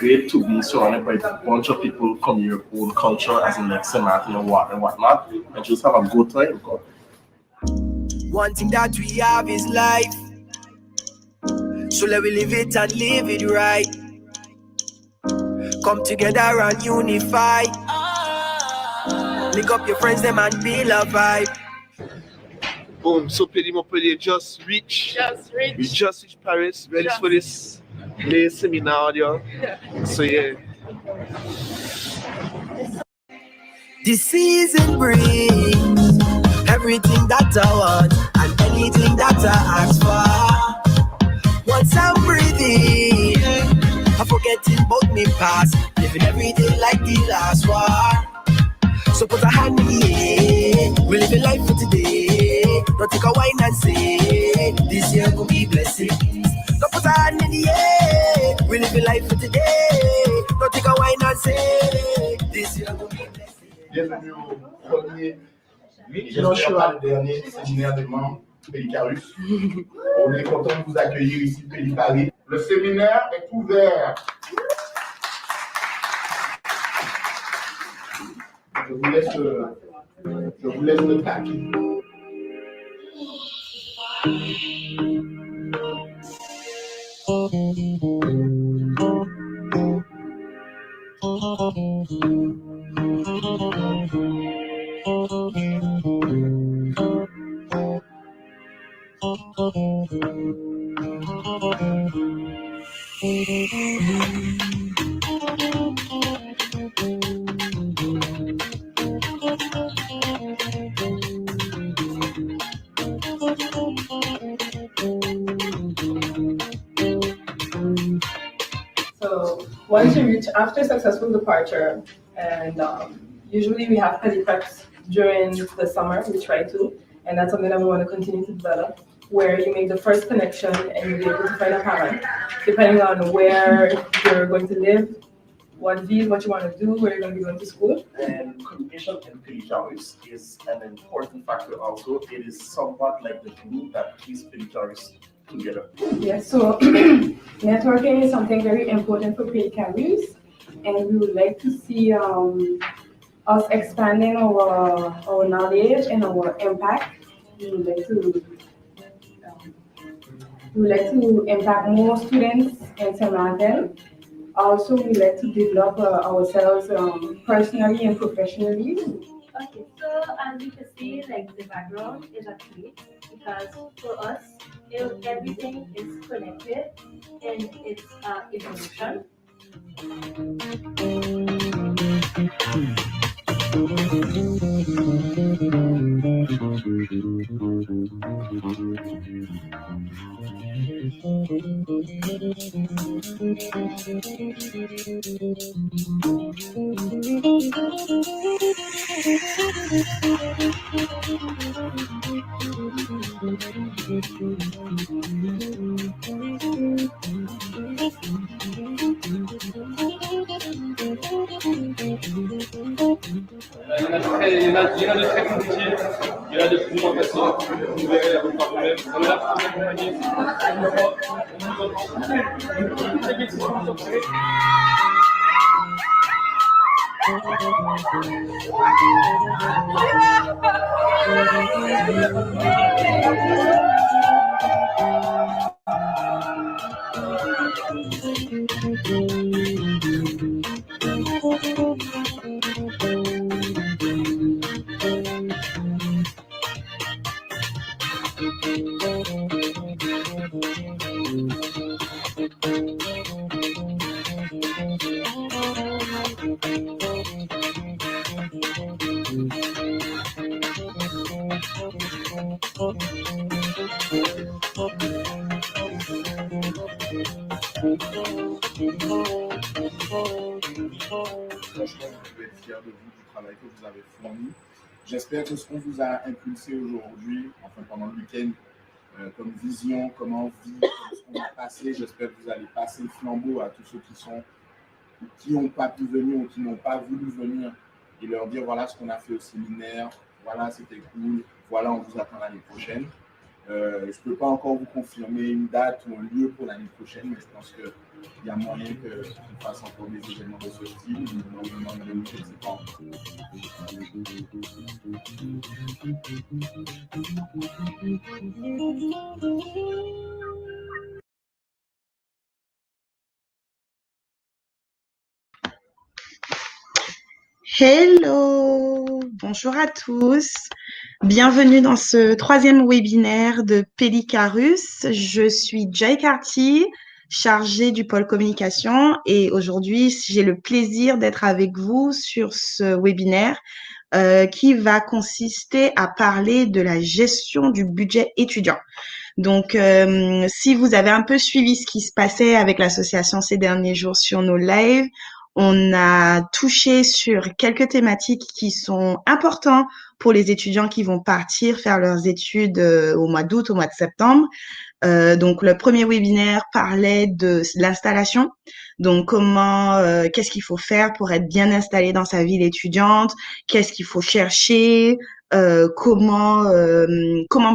great to be surrounded by a bunch of people from your own culture, as in like St. Martin and whatnot, and just have a good time. One thing that we have is life, so let we live it and live it right. Come together and unify. Link up your friends, them and feel a vibe. Boom, so Peli Montpellier just reached. We just reached Paris, ready for this seminar. So yeah. The season brings everything that I want and anything that I ask for. Once I'm breathing, I'm forgetting about me past, living every day like the last one. So put a hand in the air, we live a life for today. Don't take a wine and say, this year will be blessed. So put a hand in the air, we live a life for today. Don't take a wine and say, this year will be blessed. Bienvenue au premier et j'espère pas le dernier séminaire des membres Pélicarus. On est content de vous accueillir ici, Péliparis. Le séminaire est ouvert. Je vous laisse le taquet. So once you reach after successful departure, and usually we have petty preps during the summer, we try to, and that's something that we want to continue to develop, where you make the first connection and you'll be able to find a parent, depending on where you're going to live, what you want to do, where you're going to be going to school. And communication in Pélicarus is an important factor also. It is somewhat like the glue that keeps Pélicarus together. Yes, so networking is something very important for Pélicarus, and we would like to see us expanding our knowledge and our impact. We would like to impact more students in St. Martin. Also, we like to develop ourselves personally and professionally. Okay, so as you can see, like the background is actually because for us, everything is connected and it's evolution. Il y en a de très compliqués, il y en a de plus ou moins faciles. Vous verrez avec par vous-même. On est là pour vous accompagner. J'espère que ce qu'on vous a impulsé aujourd'hui, enfin pendant le week-end, comme vision, comme envie, ce qu'on a passé, j'espère que vous allez passer le flambeau à tous ceux qui n'ont pas pu venir ou qui n'ont pas voulu venir et leur dire voilà ce qu'on a fait au séminaire, voilà c'était cool, voilà on vous attend l'année prochaine. Je ne peux pas encore vous confirmer une date ou un lieu pour l'année prochaine, mais je pense qu'il y a moyen qu'on fasse encore des événements de ce style. Nous demanderons je ne sais pas. Hello, bonjour à tous. Bienvenue dans ce 3e webinaire de Pelicarus. Je suis Jay Carty, chargée du pôle communication et aujourd'hui, j'ai le plaisir d'être avec vous sur ce webinaire qui va consister à parler de la gestion du budget étudiant. Donc, si vous avez un peu suivi ce qui se passait avec l'association ces derniers jours sur nos lives, on a touché sur quelques thématiques qui sont importantes pour les étudiants qui vont partir faire leurs études au mois d'août, au mois de septembre. Donc, le premier webinaire parlait de l'installation. Donc, qu'est-ce qu'il faut faire pour être bien installé dans sa ville étudiante? Qu'est-ce qu'il faut chercher? Comment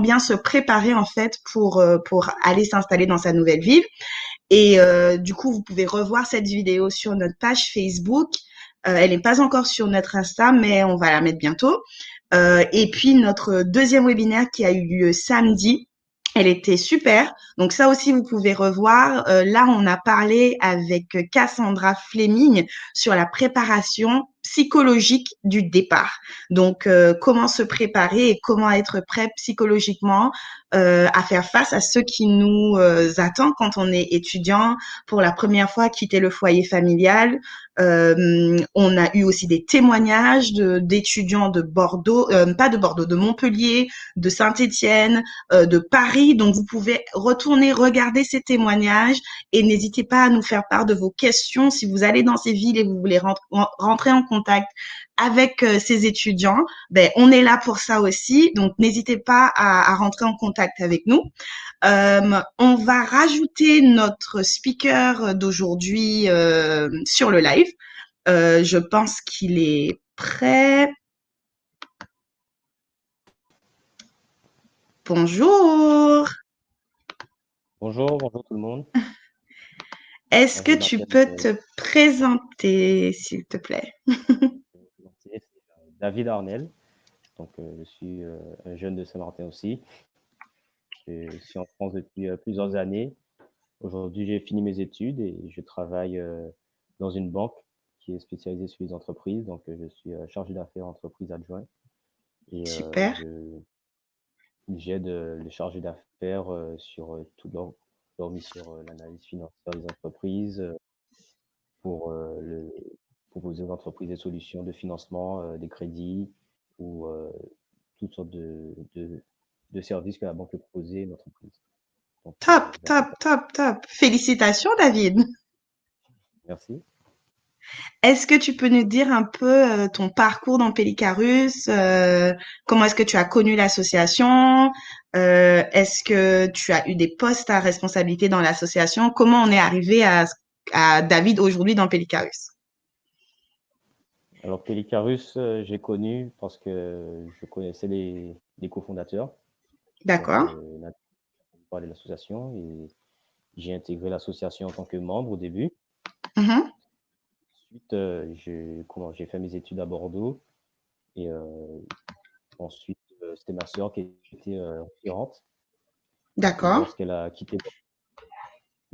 bien se préparer en fait pour aller s'installer dans sa nouvelle ville. Et du coup, vous pouvez revoir cette vidéo sur notre page Facebook. Elle n'est pas encore sur notre Insta, mais on va la mettre bientôt. Et puis, notre deuxième webinaire qui a eu lieu samedi, elle était super. Donc ça aussi, vous pouvez revoir. Là, on a parlé avec Cassandra Fleming sur la préparation psychologique du départ. Donc, comment se préparer et comment être prêt psychologiquement à faire face à ce qui nous attend quand on est étudiant pour la première fois, quitter le foyer familial. On a eu aussi des témoignages d'étudiants de Bordeaux, pas de Bordeaux, de Montpellier, de Saint-Étienne, de Paris. Donc, vous pouvez retourner regarder ces témoignages et n'hésitez pas à nous faire part de vos questions. Si vous allez dans ces villes et vous voulez rentrer en contact avec ces étudiants, ben, on est là pour ça aussi. Donc, n'hésitez pas à rentrer en contact avec nous. On va rajouter notre speaker d'aujourd'hui sur le live. Je pense qu'il est prêt. Bonjour. Bonjour tout le monde. Est-ce que tu peux te présenter, s'il te plaît? C'est David Arnel. Donc, je suis un jeune de Saint-Martin aussi. Je suis en France depuis plusieurs années. Aujourd'hui, j'ai fini mes études et je travaille dans une banque qui est spécialisée sur les entreprises. Donc, je suis chargé d'affaires entreprise adjoint. Et Super. j'aide les chargés d'affaires sur toute leur mission, l'analyse financière des entreprises, pour proposer aux entreprises des solutions de financement, des crédits ou toutes sortes de services que la banque peut proposer à une entreprise. Donc, Top. Félicitations, David. Merci. Est-ce que tu peux nous dire un peu ton parcours dans Pelicarus? Comment est-ce que tu as connu l'association? Est-ce que tu as eu des postes à responsabilité dans l'association? Comment on est arrivé à David aujourd'hui dans Pelicarus? Alors, Pelicarus, j'ai connu parce que je connaissais les cofondateurs. D'accord. Donc, on parlait de l'association et j'ai intégré l'association en tant que membre au début. Ensuite, j'ai fait mes études à Bordeaux et ensuite, c'était ma sœur qui était référente. D'accord. Lorsqu'elle a quitté Bordeaux,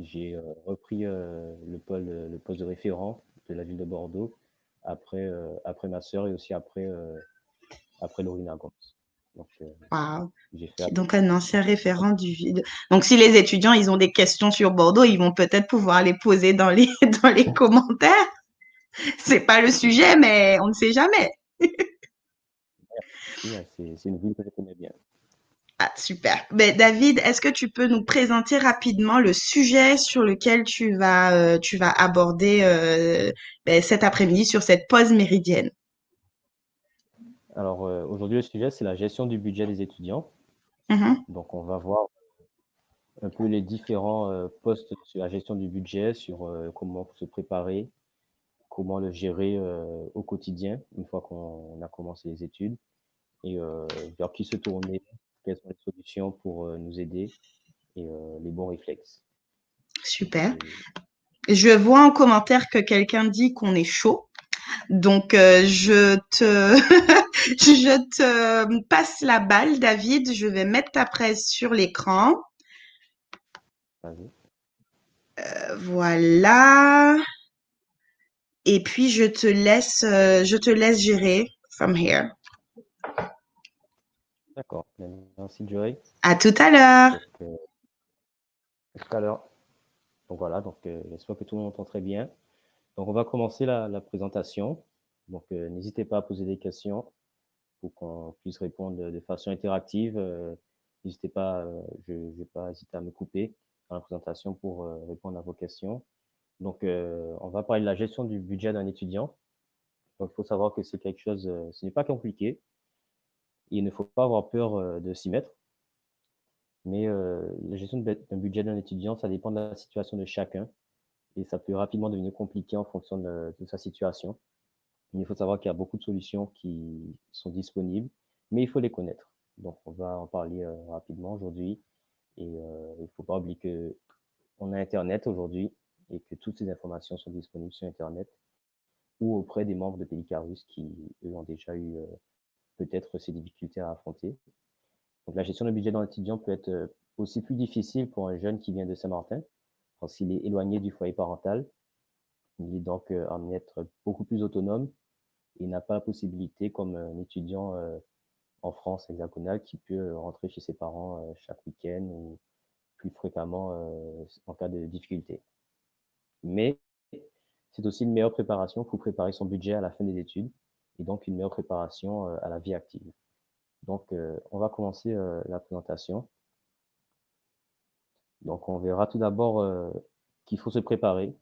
j'ai repris le poste de référent de la ville de Bordeaux après ma sœur et aussi après Laurina Gomes. Donc, Wow. j'ai fait Donc, un ancien référent du vide. Donc, si les étudiants, ils ont des questions sur Bordeaux, ils vont peut-être pouvoir les poser dans les commentaires. C'est pas le sujet, mais on ne sait jamais. C'est une ville que je connais bien. Ah, super. Ben, David, est-ce que tu peux nous présenter rapidement le sujet sur lequel tu vas aborder cet après-midi sur cette pause méridienne? Alors, aujourd'hui, le sujet, c'est la gestion du budget des étudiants. Donc, on va voir un peu les différents postes sur la gestion du budget, sur comment se préparer, comment le gérer au quotidien, une fois qu'on a commencé les études, et vers qui se tourner quelles sont les solutions pour nous aider et les bons réflexes. Super. Et Je vois en commentaire que quelqu'un dit qu'on est chaud. Donc, je te, je te passe la balle, David. Je vais mettre ta presse sur l'écran. vas-y. Voilà. Et puis, je te laisse gérer from here. D'accord. Merci, Joy. À tout à l'heure. Donc, à tout à l'heure. Donc voilà, donc j'espère que tout le monde entend très bien. Donc on va commencer la présentation. Donc n'hésitez pas à poser des questions pour qu'on puisse répondre de façon interactive. N'hésitez pas, je ne vais pas hésiter à me couper dans la présentation pour répondre à vos questions. Donc on va parler de la gestion du budget d'un étudiant. Donc il faut savoir que c'est quelque chose, ce n'est pas compliqué. Il ne faut pas avoir peur de s'y mettre. Mais la gestion d'un budget d'un étudiant, ça dépend de la situation de chacun. Et ça peut rapidement devenir compliqué en fonction de sa situation. Mais il faut savoir qu'il y a beaucoup de solutions qui sont disponibles, mais il faut les connaître. Donc, on va en parler rapidement aujourd'hui. Et il ne faut pas oublier qu'on a Internet aujourd'hui et que toutes ces informations sont disponibles sur Internet ou auprès des membres de Pelicarus qui, eux, ont déjà eu peut-être ces difficultés à affronter. Donc, la gestion de budget d'un étudiant peut être aussi plus difficile pour un jeune qui vient de Saint-Martin, parce qu'il est éloigné du foyer parental. Il est donc amené à être beaucoup plus autonome et n'a pas la possibilité, comme un étudiant en France hexagonale, qui peut rentrer chez ses parents chaque week-end ou plus fréquemment en cas de difficulté. Mais c'est aussi une meilleure préparation pour préparer son budget à la fin des études et donc une meilleure préparation à la vie active. Donc, on va commencer la présentation. Donc, on verra tout d'abord qu'il faut se préparer.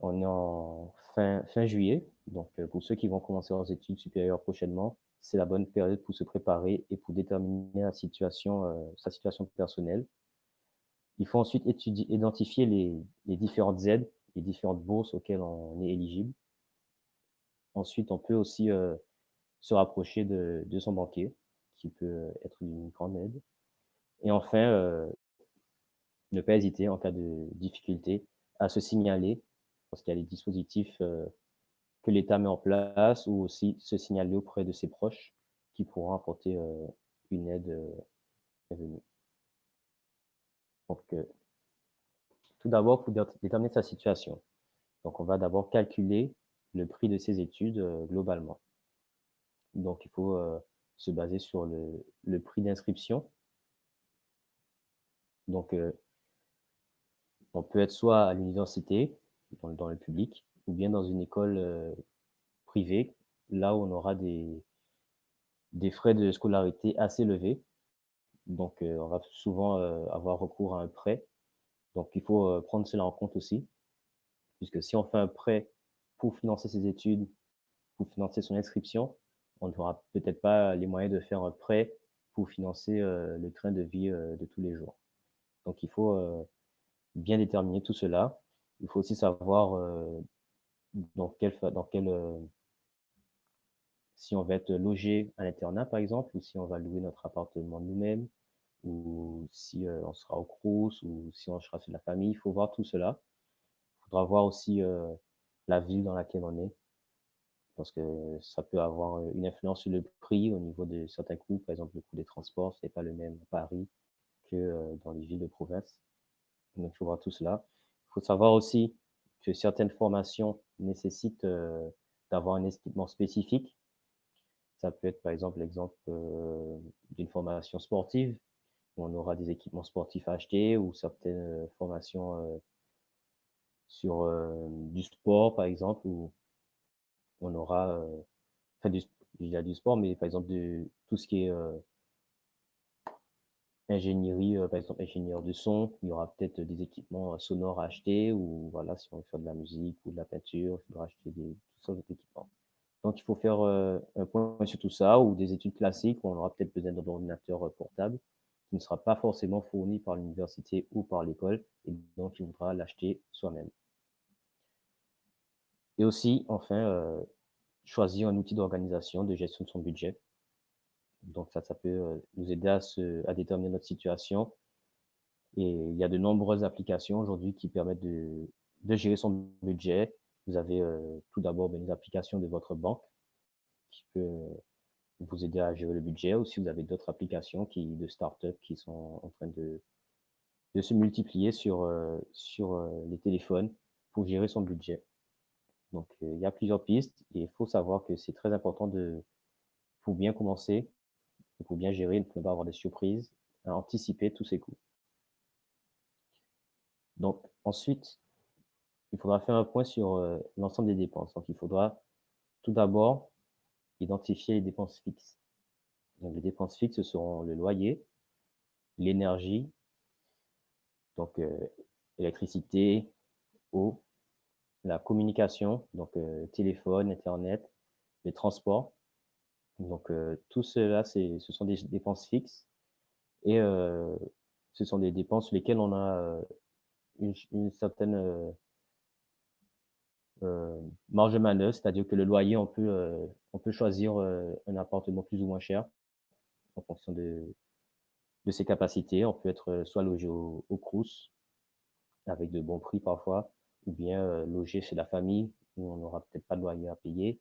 On est en fin juillet, donc pour ceux qui vont commencer leurs études supérieures prochainement, c'est la bonne période pour se préparer et pour déterminer sa situation personnelle. Il faut ensuite identifier les différentes aides, les différentes bourses auxquelles on est éligible. Ensuite, on peut aussi se rapprocher de son banquier, qui peut être d'une grande aide. Et enfin, ne pas hésiter en cas de difficulté à se signaler, parce qu'il y a des dispositifs que l'État met en place, ou aussi se signaler auprès de ses proches qui pourront apporter une aide bienvenue. Donc, tout d'abord, pour déterminer sa situation. Donc, on va d'abord calculer le prix de ses études globalement. Donc, il faut se baser sur le prix d'inscription. Donc, on peut être soit à l'université, dans le public, ou bien dans une école privée, là où on aura des frais de scolarité assez élevés. Donc, on va souvent avoir recours à un prêt. Donc, il faut prendre cela en compte aussi, puisque si on fait un prêt pour financer ses études, pour financer son inscription, on n'aura peut-être pas les moyens de faire un prêt pour financer le train de vie de tous les jours. Donc, il faut bien déterminer tout cela. Il faut aussi savoir si on va être logé à l'internat, par exemple, ou si on va louer notre appartement nous-mêmes, ou si on sera au Crous, ou si on sera chez la famille. Il faut voir tout cela. Il faudra voir aussi la ville dans laquelle on est, parce que ça peut avoir une influence sur le prix au niveau de certains coûts. Par exemple, le coût des transports, ce n'est pas le même à Paris que dans les villes de province. Donc, il faut voir tout cela. Il faut savoir aussi que certaines formations nécessitent d'avoir un équipement spécifique. Ça peut être, par exemple, l'exemple d'une formation sportive, où on aura des équipements sportifs à acheter, ou certaines formations sur du sport, par exemple, où on aura, il y a du sport, mais par exemple, tout ce qui est ingénierie, par exemple, ingénieur de son, il y aura peut-être des équipements sonores à acheter, ou voilà, si on veut faire de la musique ou de la peinture, il faudra acheter toutes sortes d'équipements. Donc, il faut faire un point sur tout ça, ou des études classiques, où on aura peut-être besoin d'un ordinateur portable, qui ne sera pas forcément fourni par l'université ou par l'école, et donc il faudra l'acheter soi-même. Et aussi, enfin, choisir un outil d'organisation, de gestion de son budget. Donc ça peut nous aider à déterminer notre situation. Et il y a de nombreuses applications aujourd'hui qui permettent de gérer son budget. Vous avez tout d'abord les applications de votre banque qui peut vous aider à gérer le budget. Aussi, vous avez d'autres applications de start-up qui sont en train de se multiplier sur les téléphones pour gérer son budget. Donc, il y a plusieurs pistes et il faut savoir que c'est très important pour bien commencer, pour bien gérer, pour ne pas avoir de surprises, à anticiper tous ces coûts. Donc, ensuite, il faudra faire un point sur l'ensemble des dépenses. Donc, il faudra tout d'abord identifier les dépenses fixes. Donc, les dépenses fixes seront le loyer, l'énergie, donc électricité, eau, la communication, donc téléphone, Internet, les transports. Donc, tout cela, ce sont des dépenses fixes et ce sont des dépenses sur lesquelles on a une certaine marge de manœuvre, c'est-à-dire que le loyer, on peut choisir un appartement plus ou moins cher en fonction de ses capacités. On peut être soit logé au Crous avec de bons prix parfois, ou bien logé chez la famille où on n'aura peut-être pas de loyer à payer,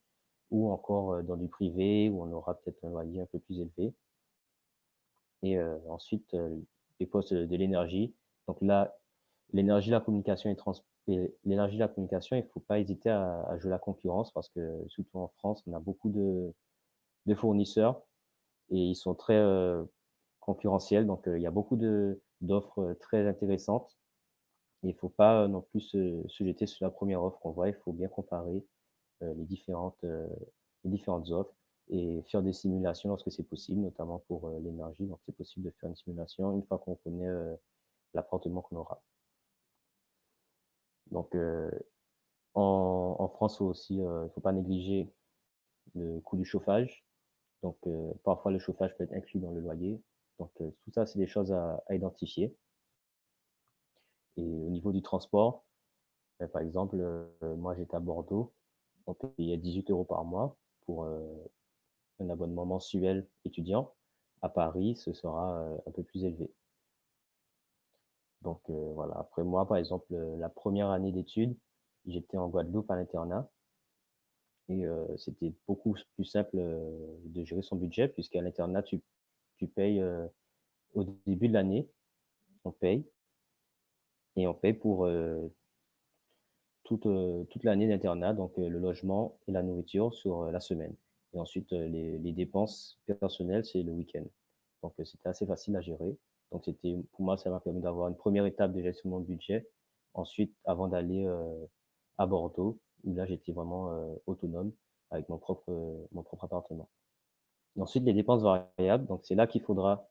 ou encore dans du privé où on aura peut-être un loyer un peu plus élevé. Et ensuite, les postes de l'énergie. Donc là, l'énergie, la communication et l'énergie, la communication, il ne faut pas hésiter à jouer la concurrence parce que surtout en France, on a beaucoup de fournisseurs et ils sont très concurrentiels. Donc, il y a beaucoup d'offres très intéressantes. Il ne faut pas non plus se jeter sur la première offre qu'on voit. Il faut bien comparer les différentes offres et faire des simulations lorsque c'est possible, notamment pour l'énergie. Donc, c'est possible de faire une simulation une fois qu'on connaît l'appartement qu'on aura. Donc, en France aussi, il ne faut pas négliger le coût du chauffage. Donc, parfois, le chauffage peut être inclus dans le loyer. Donc, tout ça, c'est des choses à identifier. Et au niveau du transport, par exemple, moi, j'étais à Bordeaux. On payait 18 € par mois pour un abonnement mensuel étudiant. À Paris, ce sera un peu plus élevé. Donc, voilà. Après, moi, par exemple, la première année d'études, j'étais en Guadeloupe à l'internat. Et c'était beaucoup plus simple de gérer son budget, puisqu'à l'internat, tu payes au début de l'année, on paye, et on paye pour toute l'année d'internat, donc le logement et la nourriture sur la semaine. Et ensuite, les dépenses personnelles, c'est le week-end. Donc, c'était assez facile à gérer. Donc, pour moi, ça m'a permis d'avoir une première étape de gestion de mon budget. Ensuite, avant d'aller à Bordeaux, où là, j'étais vraiment autonome avec mon propre appartement. Et ensuite, les dépenses variables. Donc, c'est là qu'il faudra.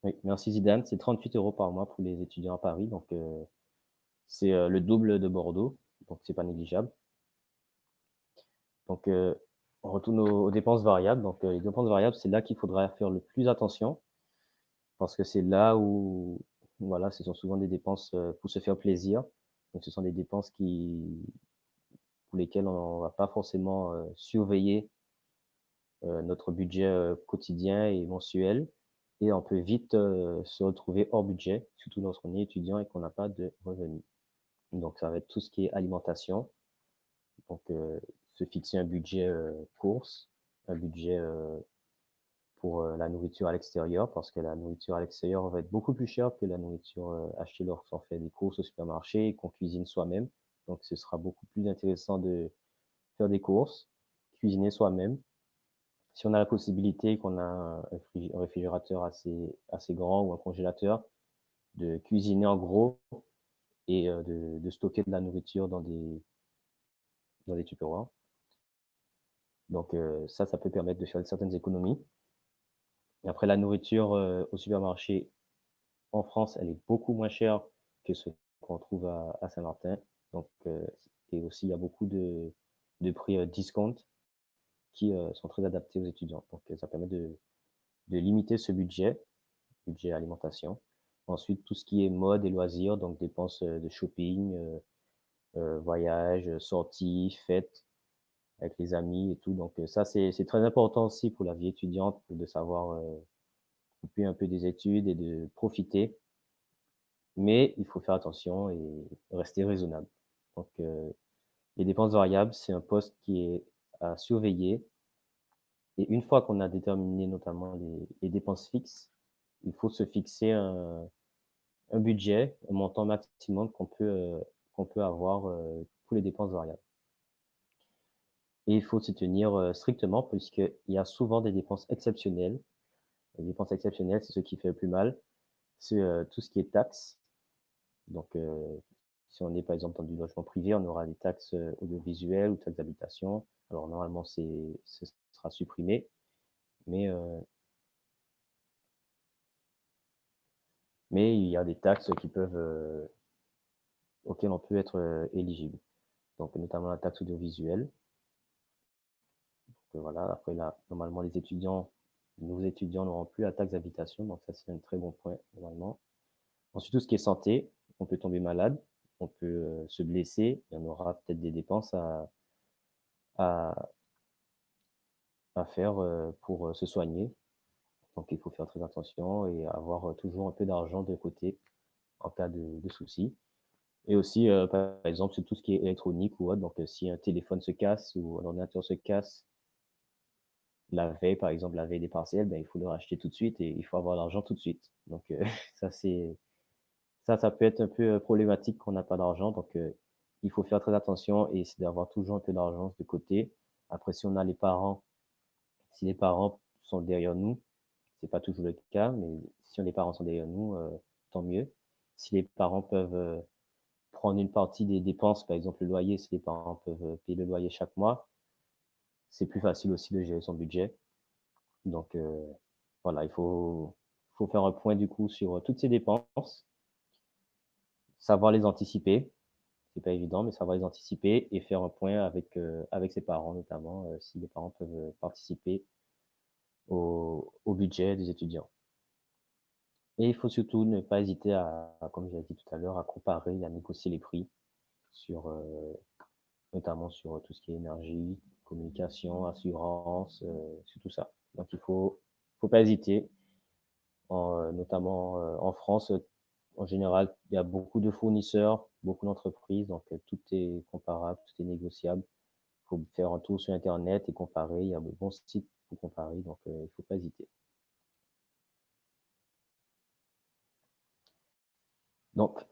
Oui, merci Zidane. C'est 38 € par mois pour les étudiants à Paris. Donc, c'est le double de Bordeaux. Donc, c'est pas négligeable. Donc, on retourne aux dépenses variables. Donc, les dépenses variables, c'est là qu'il faudra faire le plus attention parce que c'est là où, voilà, ce sont souvent des dépenses pour se faire plaisir. Donc, ce sont des dépenses pour lesquelles on ne va pas forcément surveiller notre budget quotidien et mensuel. Et on peut vite se retrouver hors budget, surtout lorsqu'on est étudiant et qu'on n'a pas de revenus. Donc, ça va être tout ce qui est alimentation. Donc, se fixer un budget course, un budget pour la nourriture à l'extérieur, parce que la nourriture à l'extérieur va être beaucoup plus chère que la nourriture achetée lorsqu'on fait des courses au supermarché et qu'on cuisine soi-même. Donc, ce sera beaucoup plus intéressant de faire des courses, cuisiner soi-même. Si on a la possibilité, qu'on a un réfrigérateur assez grand ou un congélateur, de cuisiner en gros et de stocker de la nourriture dans des Tupperware. Donc ça peut permettre de faire certaines économies. Et après, la nourriture au supermarché en France, elle est beaucoup moins chère que ce qu'on trouve à Saint-Martin. Donc, et aussi, il y a beaucoup de prix discount qui sont très adaptés aux étudiants. Donc, ça permet de limiter ce budget alimentation. Ensuite, tout ce qui est mode et loisirs, donc dépenses de shopping, voyages, sorties, fêtes. avec les amis et tout. Donc ça, c'est très important aussi pour la vie étudiante, de savoir couper un peu des études et de profiter. Mais il faut faire attention et rester raisonnable. Donc les dépenses variables, c'est un poste qui est à surveiller. Et une fois qu'on a déterminé notamment les dépenses fixes, il faut se fixer un budget, un montant maximum qu'on peut avoir pour les dépenses variables. Et il faut s'y tenir strictement, puisqu'il y a souvent des dépenses exceptionnelles. Les dépenses exceptionnelles, c'est ce qui fait le plus mal. C'est tout ce qui est taxes. Donc, si on est par exemple dans du logement privé, on aura des taxes audiovisuelles ou taxes d'habitation. Alors, normalement, ce sera supprimé. Mais il y a des taxes auxquelles on peut être éligible. Donc, notamment la taxe audiovisuelle. Donc, voilà. Après, là, normalement, nos étudiants n'auront plus la taxe d'habitation. Donc, ça, c'est un très bon point, normalement. Ensuite, tout ce qui est santé, on peut tomber malade, on peut se blesser. Il y en aura peut-être des dépenses à faire pour se soigner. Donc, il faut faire très attention et avoir toujours un peu d'argent de côté en cas de souci. Et aussi, par exemple, sur tout ce qui est électronique ou autre. Donc, si un téléphone se casse ou un ordinateur se casse la veille, par exemple, la veille des partiels, ben, il faut le racheter tout de suite et il faut avoir l'argent tout de suite. Donc, ça peut être un peu problématique quand on n'a pas d'argent. Donc, il faut faire très attention et essayer d'avoir toujours un peu d'argent de côté. Après, si les parents sont derrière nous, c'est pas toujours le cas, mais si les parents sont derrière nous, tant mieux. Si les parents peuvent prendre une partie des dépenses, par exemple le loyer, si les parents peuvent payer le loyer chaque mois, c'est plus facile aussi de gérer son budget. Donc, voilà, il faut faire un point du coup sur toutes ces dépenses, savoir les anticiper. C'est pas évident, mais savoir les anticiper et faire un point avec ses parents, notamment, si les parents peuvent participer au budget des étudiants. Et il faut surtout ne pas hésiter comme j'ai dit tout à l'heure, à comparer et à négocier les prix notamment sur tout ce qui est énergie, communication, assurance, sur tout ça. Donc il faut pas hésiter, notamment en France. En général, il y a beaucoup de fournisseurs, beaucoup d'entreprises, donc tout est comparable, tout est négociable. Il faut faire un tour sur Internet et comparer. Il y a de bons sites pour comparer, donc il ne faut pas hésiter. Donc,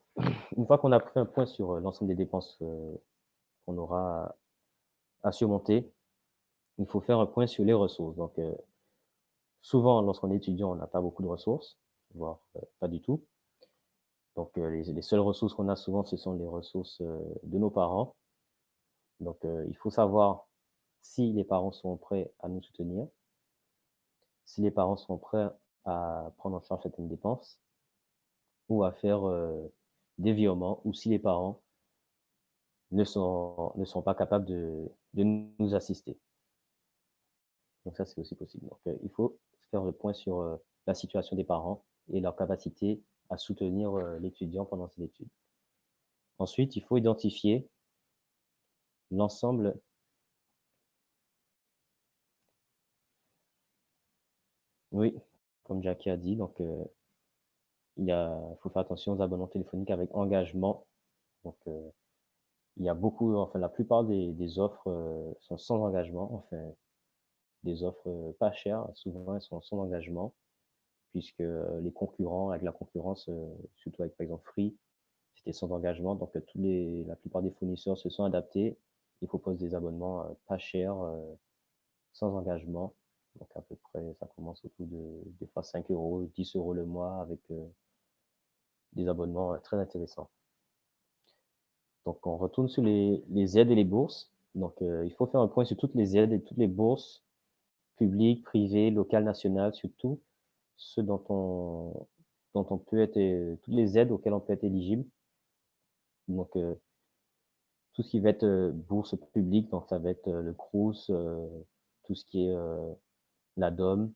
une fois qu'on a fait un point sur l'ensemble des dépenses qu'on aura à surmonter, il faut faire un point sur les ressources. Donc, souvent, lorsqu'on est étudiant, on n'a pas beaucoup de ressources, voire pas du tout. Donc, les seules ressources qu'on a souvent, ce sont les ressources de nos parents. Donc, il faut savoir si les parents sont prêts à nous soutenir, si les parents sont prêts à prendre en charge certaines dépenses ou à faire des virements, ou si les parents ne sont pas capables de nous assister. Donc ça, c'est aussi possible. Donc, il faut faire le point sur la situation des parents et leur capacité à soutenir l'étudiant pendant ses études. Ensuite, il faut identifier l'ensemble. Oui, comme Jackie a dit, donc il faut faire attention aux abonnements téléphoniques avec engagement. Donc, il y a enfin la plupart des offres sont sans engagement, enfin des offres pas chères, souvent elles sont sans engagement, puisque les concurrents, avec la concurrence, surtout avec par exemple Free, c'était sans engagement. Donc la plupart des fournisseurs se sont adaptés et proposent des abonnements pas chers, sans engagement. Donc à peu près, ça commence autour de des fois 5 €, 10 € le mois, avec des abonnements très intéressants. Donc on retourne sur les aides et les bourses. Donc il faut faire un point sur toutes les aides et toutes les bourses publiques, privées, locales, nationales, surtout ceux dont on peut être, toutes les aides auxquelles on peut être éligible. Donc tout ce qui va être bourse publique, donc ça va être le Crous, tout ce qui est la DOM,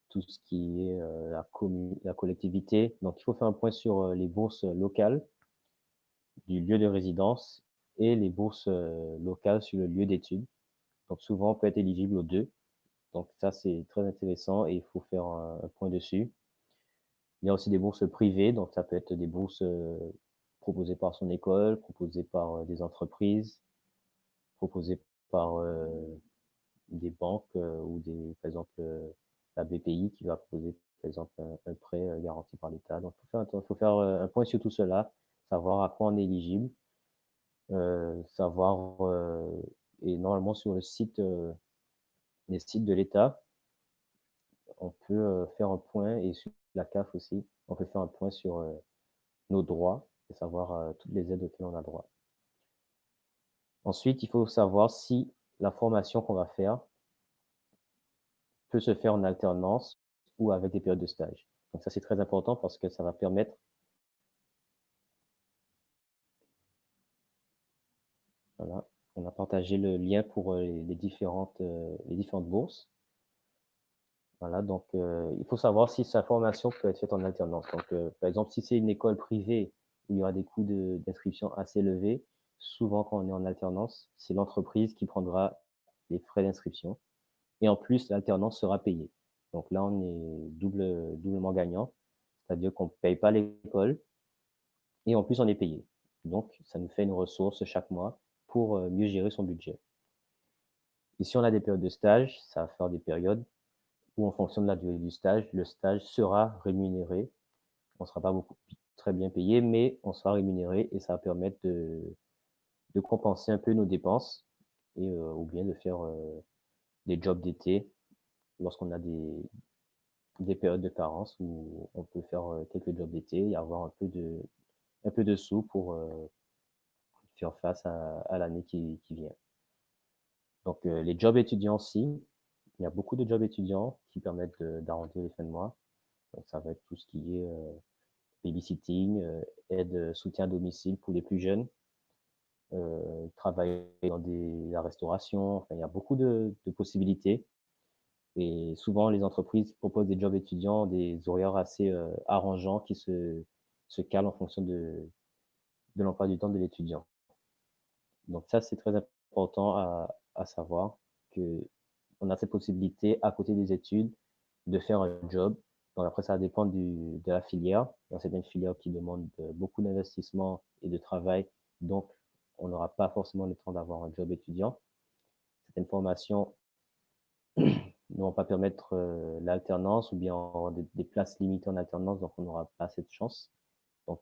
tout ce qui est la collectivité. Donc il faut faire un point sur les bourses locales du lieu de résidence et les bourses locales sur le lieu d'études. Donc souvent, on peut être éligible aux deux. Donc ça, c'est très intéressant et il faut faire un point dessus. Il y a aussi des bourses privées, donc ça peut être des bourses proposées par son école, proposées par des entreprises, proposées par des banques ou par exemple, la BPI qui va proposer, par exemple, un prêt garanti par l'État. Donc, il faut faire un point sur tout cela, savoir à quoi on est éligible, savoir, et normalement sur les sites de l'État, on peut faire un point, et sur la CAF aussi, on peut faire un point sur nos droits et savoir toutes les aides auxquelles on a droit. Ensuite, il faut savoir si la formation qu'on va faire peut se faire en alternance ou avec des périodes de stage. Donc ça, c'est très important parce que ça va permettre. Voilà, on a partagé le lien pour les différentes bourses. Voilà, donc il faut savoir si sa formation peut être faite en alternance. Donc, par exemple, si c'est une école privée où il y aura des coûts d'inscription assez élevés, souvent quand on est en alternance, c'est l'entreprise qui prendra les frais d'inscription. Et en plus, l'alternance sera payée. Donc là, on est doublement gagnant, c'est-à-dire qu'on ne paye pas l'école et en plus, on est payé. Donc, ça nous fait une ressource chaque mois pour mieux gérer son budget. Et si on a des périodes de stage, ça va faire des périodes où, en fonction de la durée du stage, le stage sera rémunéré. On ne sera pas très bien payé, mais on sera rémunéré et ça va permettre de compenser un peu nos dépenses et, ou bien de faire des jobs d'été lorsqu'on a des périodes de carence où on peut faire quelques jobs d'été et avoir un peu de sous pour faire face à l'année qui vient. Donc, les jobs étudiants aussi, il y a beaucoup de jobs étudiants qui permettent d'arrondir les fins de mois. Donc, ça va être tout ce qui est babysitting, aide, soutien à domicile pour les plus jeunes, travailler dans la restauration. Enfin, il y a beaucoup de possibilités. Et souvent, les entreprises proposent des jobs étudiants, des horaires assez arrangeants qui se calent en fonction de l'emploi du temps de l'étudiant. Donc ça, c'est très important à savoir qu'on a cette possibilité, à côté des études, de faire un job. Donc après, ça dépend de la filière. Il y a certaines filières qui demandent beaucoup d'investissement et de travail, donc on n'aura pas forcément le temps d'avoir un job étudiant. Certaines formations ne vont pas permettre l'alternance ou bien avoir des places limitées en alternance, donc on n'aura pas cette chance. Donc,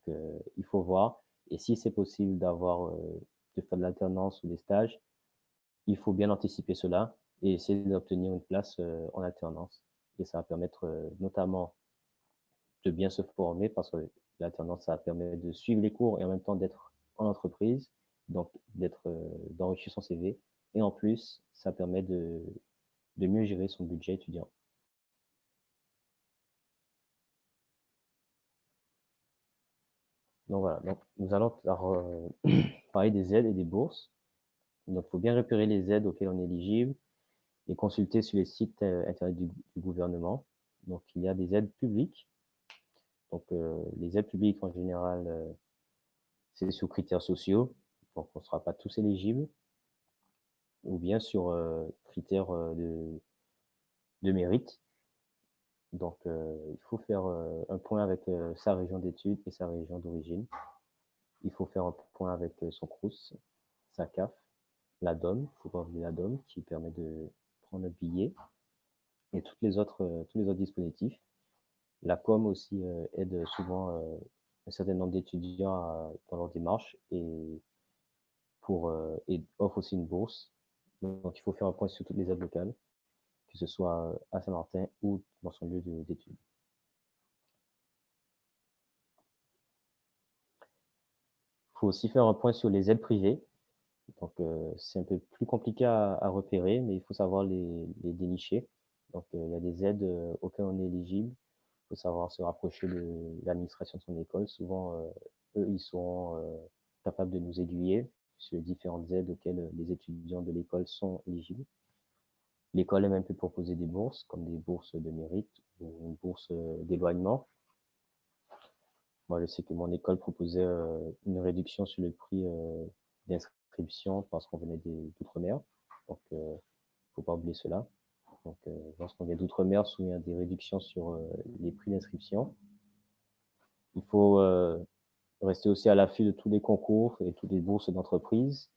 il faut voir. Et si c'est possible de faire de l'alternance ou des stages, il faut bien anticiper cela et essayer d'obtenir une place en alternance. Et ça va permettre notamment de bien se former parce que l'alternance, ça va permettre de suivre les cours et en même temps d'être en entreprise, donc d'enrichir son CV. Et en plus, ça permet de mieux gérer son budget étudiant. Donc voilà, donc nous allons parler des aides et des bourses. Donc il faut bien repérer les aides auxquelles on est éligible et consulter sur les sites internet du gouvernement. Donc il y a des aides publiques. Donc les aides publiques en général, c'est sur critères sociaux, donc on ne sera pas tous éligibles, ou bien sur critères de mérite. Donc il faut faire un point avec sa région d'études et sa région d'origine. Il faut faire un point avec son CROUS, sa CAF, la DOM, il faut pas oublier la DOM qui permet de prendre un billet et tous les autres dispositifs. La com aussi aide souvent un certain nombre d'étudiants dans leur démarche et offre aussi une bourse. Donc il faut faire un point sur toutes les aides locales, que ce soit à Saint-Martin ou dans son lieu d'études. Il faut aussi faire un point sur les aides privées. Donc, c'est un peu plus compliqué à repérer, mais il faut savoir les dénicher. Donc, il y a des aides auxquelles on est éligible. Il faut savoir se rapprocher de l'administration de son école. Souvent, eux, ils sont capables de nous aiguiller sur les différentes aides auxquelles les étudiants de l'école sont éligibles. L'école elle-même peut proposer des bourses, comme des bourses de mérite ou une bourse d'éloignement. Moi, je sais que mon école proposait une réduction sur le prix d'inscription parce qu'on venait d'outre-mer. Donc, faut pas oublier cela. Donc, lorsqu'on vient d'outre-mer, souvent il y a des réductions sur les prix d'inscription. Il faut rester aussi à l'affût de tous les concours et toutes les bourses d'entreprise.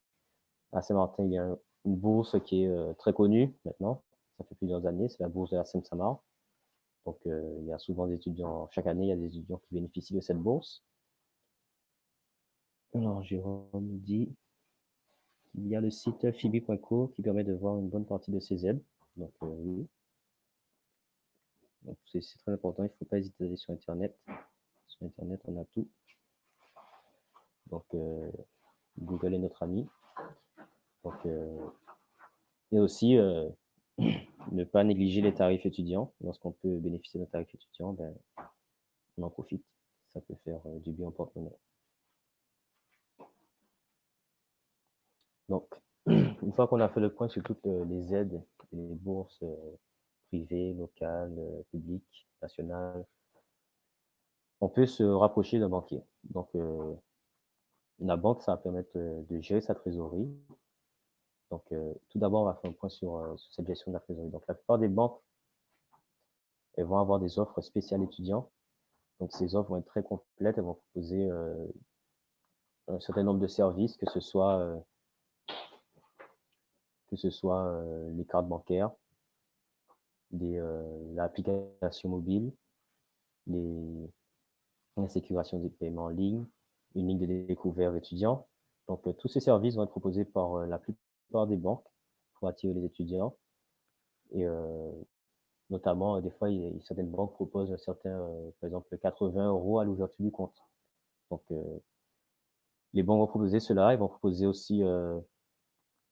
À Saint-Martin, il y a une bourse qui est très connue maintenant. Ça fait plusieurs années, c'est la bourse de la Seine-Saint-Marc. Donc, il y a souvent des étudiants, chaque année, il y a des étudiants qui bénéficient de cette bourse. Alors, Jérôme dit qu'il y a le site fibi.co qui permet de voir une bonne partie de ces aides. Donc, oui. Donc, c'est très important, il ne faut pas hésiter à aller sur Internet. Sur Internet, on a tout. Donc, Google est notre ami. Donc, et aussi, ne pas négliger les tarifs étudiants. Lorsqu'on peut bénéficier d'un tarif étudiant, ben, on en profite. Ça peut faire du bien au porte-monnaie. Donc, une fois qu'on a fait le point sur toutes les aides et les bourses privées, locales, publiques, nationales, on peut se rapprocher d'un banquier. Donc, la banque, ça va permettre de gérer sa trésorerie. Donc, tout d'abord, on va faire un point sur cette gestion de la trésorerie. Donc, la plupart des banques, elles vont avoir des offres spéciales étudiants. Donc, ces offres vont être très complètes. Elles vont proposer un certain nombre de services, que ce soit les cartes bancaires, l'application mobile, la sécurisation des paiements en ligne, une ligne de découvert étudiant. Donc, tous ces services vont être proposés par la plupart des banques pour attirer les étudiants. Et notamment, des fois, certaines banques proposent par exemple, 80 € à l'ouverture du compte. Donc, les banques vont proposer cela. Ils vont proposer aussi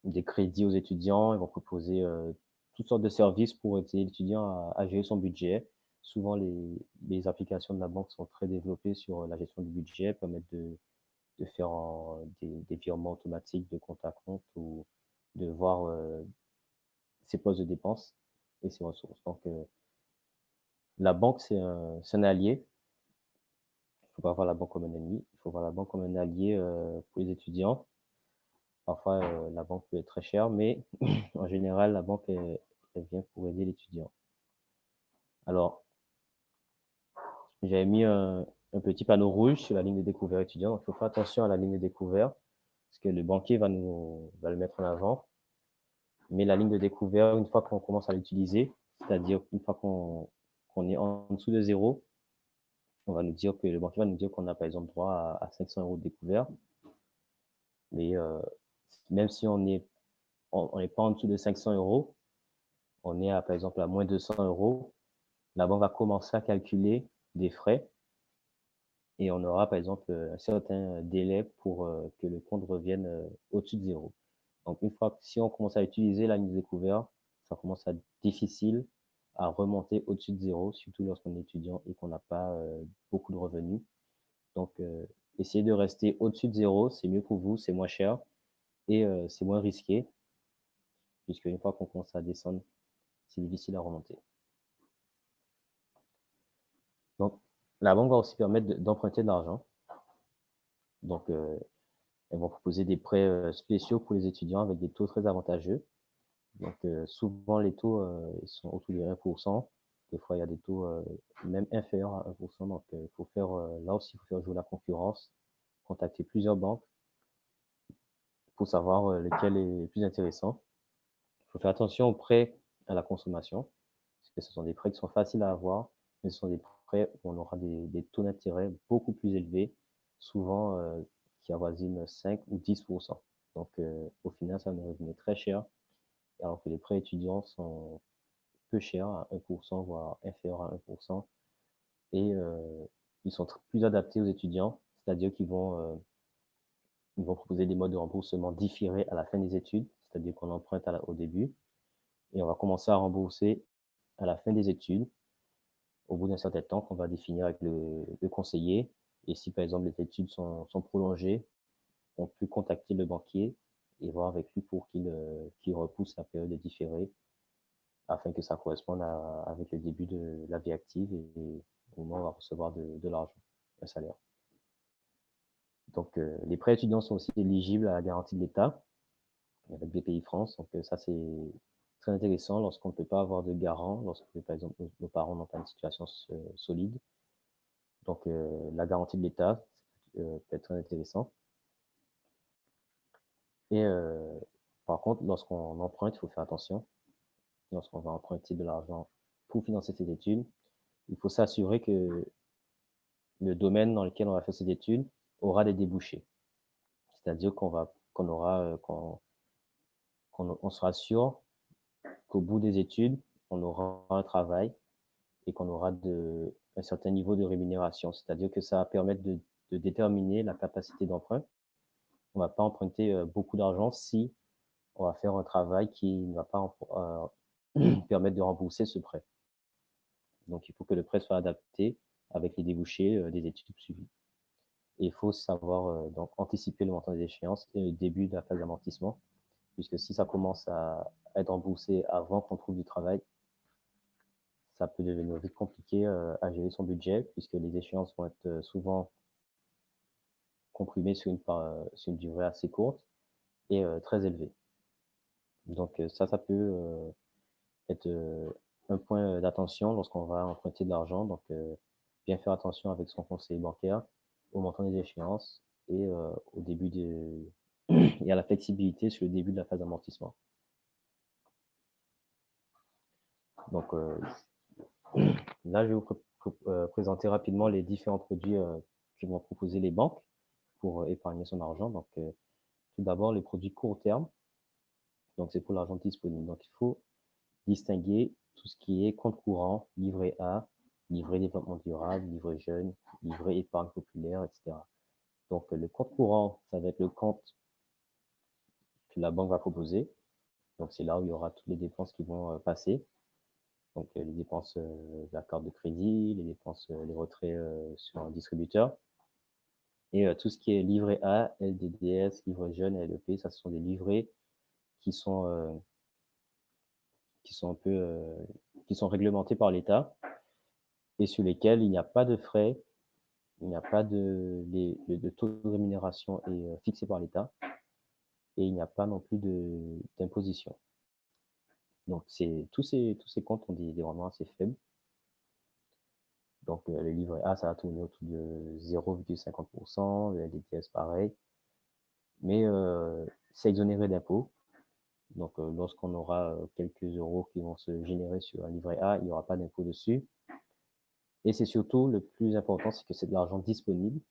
des crédits aux étudiants. Ils vont proposer toutes sortes de services pour aider l'étudiant à gérer son budget. Souvent, les applications de la banque sont très développées sur la gestion du budget, permettent de faire des virements automatiques de compte à compte ou de voir ses postes de dépenses et ses ressources. Donc, la banque, c'est un allié. Il ne faut pas voir la banque comme un ennemi. Il faut voir la banque comme un allié pour les étudiants. Parfois, la banque peut être très chère, mais en général, la banque, elle vient pour aider l'étudiant. Alors, j'avais mis un petit panneau rouge sur la ligne de découvert étudiant. Donc, il faut faire attention à la ligne de découvert, parce que le banquier va le mettre en avant. Mais la ligne de découvert, une fois qu'on commence à l'utiliser, c'est-à-dire une fois qu'on est en dessous de 0, le banquier va nous dire qu'on a par exemple droit à 500 € de découvert. Mais même si on n'est pas en dessous de 500 €, on est par exemple à moins de 200 €, la banque va commencer à calculer des frais et on aura par exemple un certain délai pour que le compte revienne au-dessus de 0. Donc si on commence à utiliser la ligne de découvert, ça commence à être difficile à remonter au-dessus de 0, surtout lorsqu'on est étudiant et qu'on n'a pas beaucoup de revenus. Donc, essayez de rester au-dessus de 0, c'est mieux pour vous, c'est moins cher et c'est moins risqué, puisque une fois qu'on commence à descendre, c'est difficile à remonter. Donc, la banque va aussi permettre d'emprunter de l'argent. Donc, elles vont proposer des prêts spéciaux pour les étudiants avec des taux très avantageux. Donc, souvent, les taux ils sont autour de 1%. Des fois, il y a des taux même inférieurs à 1%. Donc, là aussi, il faut faire jouer la concurrence, contacter plusieurs banques pour savoir lequel est le plus intéressant. Il faut faire attention aux prêts à la consommation, parce que ce sont des prêts qui sont faciles à avoir, mais ce sont des prêts où on aura des taux d'intérêt beaucoup plus élevés, souvent qui avoisinent 5 ou 10%. Donc, au final, ça nous revenait très cher, alors que les prêts étudiants sont peu chers, à 1%, voire inférieurs à 1%, et ils sont plus adaptés aux étudiants, c'est-à-dire qu'ils vont proposer des modes de remboursement différés à la fin des études, c'est-à-dire qu'on emprunte au début, et on va commencer à rembourser à la fin des études, au bout d'un certain temps qu'on va définir avec le conseiller. Et si par exemple les études sont prolongées, on peut contacter le banquier et voir avec lui pour qu'il repousse la période différée afin que ça corresponde avec le début de la vie active et au moment où on va recevoir de l'argent, un salaire. Donc, les prêts étudiants sont aussi éligibles à la garantie de l'État avec BPI France. Donc, ça, c'est très intéressant lorsqu'on ne peut pas avoir de garant, lorsque, par exemple, nos parents n'ont pas une situation solide. Donc, la garantie de l'État peut être très intéressant. Et par contre, lorsqu'on emprunte, il faut faire attention. Lorsqu'on va emprunter de l'argent pour financer ses études, il faut s'assurer que le domaine dans lequel on va faire ses études aura des débouchés. C'est-à-dire qu'on sera sûr qu'au bout des études, on aura un travail et qu'on aura un certain niveau de rémunération. C'est-à-dire que ça va permettre de déterminer la capacité d'emprunt. On ne va pas emprunter beaucoup d'argent si on va faire un travail qui ne va pas permettre de rembourser ce prêt. Donc, il faut que le prêt soit adapté avec les débouchés des études suivies. Et il faut savoir donc anticiper le montant des échéances et le début de la phase d'amortissement, puisque si ça commence à être remboursé avant qu'on trouve du travail, ça peut devenir vite compliqué à gérer son budget, puisque les échéances vont être souvent comprimées sur une durée assez courte et très élevée. Donc ça peut être un point d'attention lorsqu'on va emprunter de l'argent. Donc bien faire attention avec son conseiller bancaire au montant des échéances et au début et à la flexibilité sur le début de la phase d'amortissement. Donc là, je vais vous présenter rapidement les différents produits que vont proposer les banques pour épargner son argent. Donc tout d'abord, les produits court terme. Donc c'est pour l'argent disponible. Donc il faut distinguer tout ce qui est compte courant, livret A, livret développement durable, livret jeune, livret épargne populaire, etc. Donc le compte courant, ça va être le compte que la banque va proposer. Donc c'est là où il y aura toutes les dépenses qui vont passer. Donc les dépenses de la carte de crédit, les dépenses, les retraits sur un distributeur. Et tout ce qui est livret A, LDDS, livret jeune, LEP, ça ce sont des livrets qui sont réglementés par l'État et sur lesquels il n'y a pas de frais, il n'y a pas le taux de rémunération est fixé par l'État et il n'y a pas non plus d'imposition. Donc tous ces comptes ont des rendements assez faibles. Donc le livret A, ça va tourner autour de 0,50%, le LDTS pareil, mais c'est exonéré d'impôts. Donc lorsqu'on aura quelques euros qui vont se générer sur un livret A, il n'y aura pas d'impôt dessus. Et c'est surtout le plus important, c'est que c'est de l'argent disponible.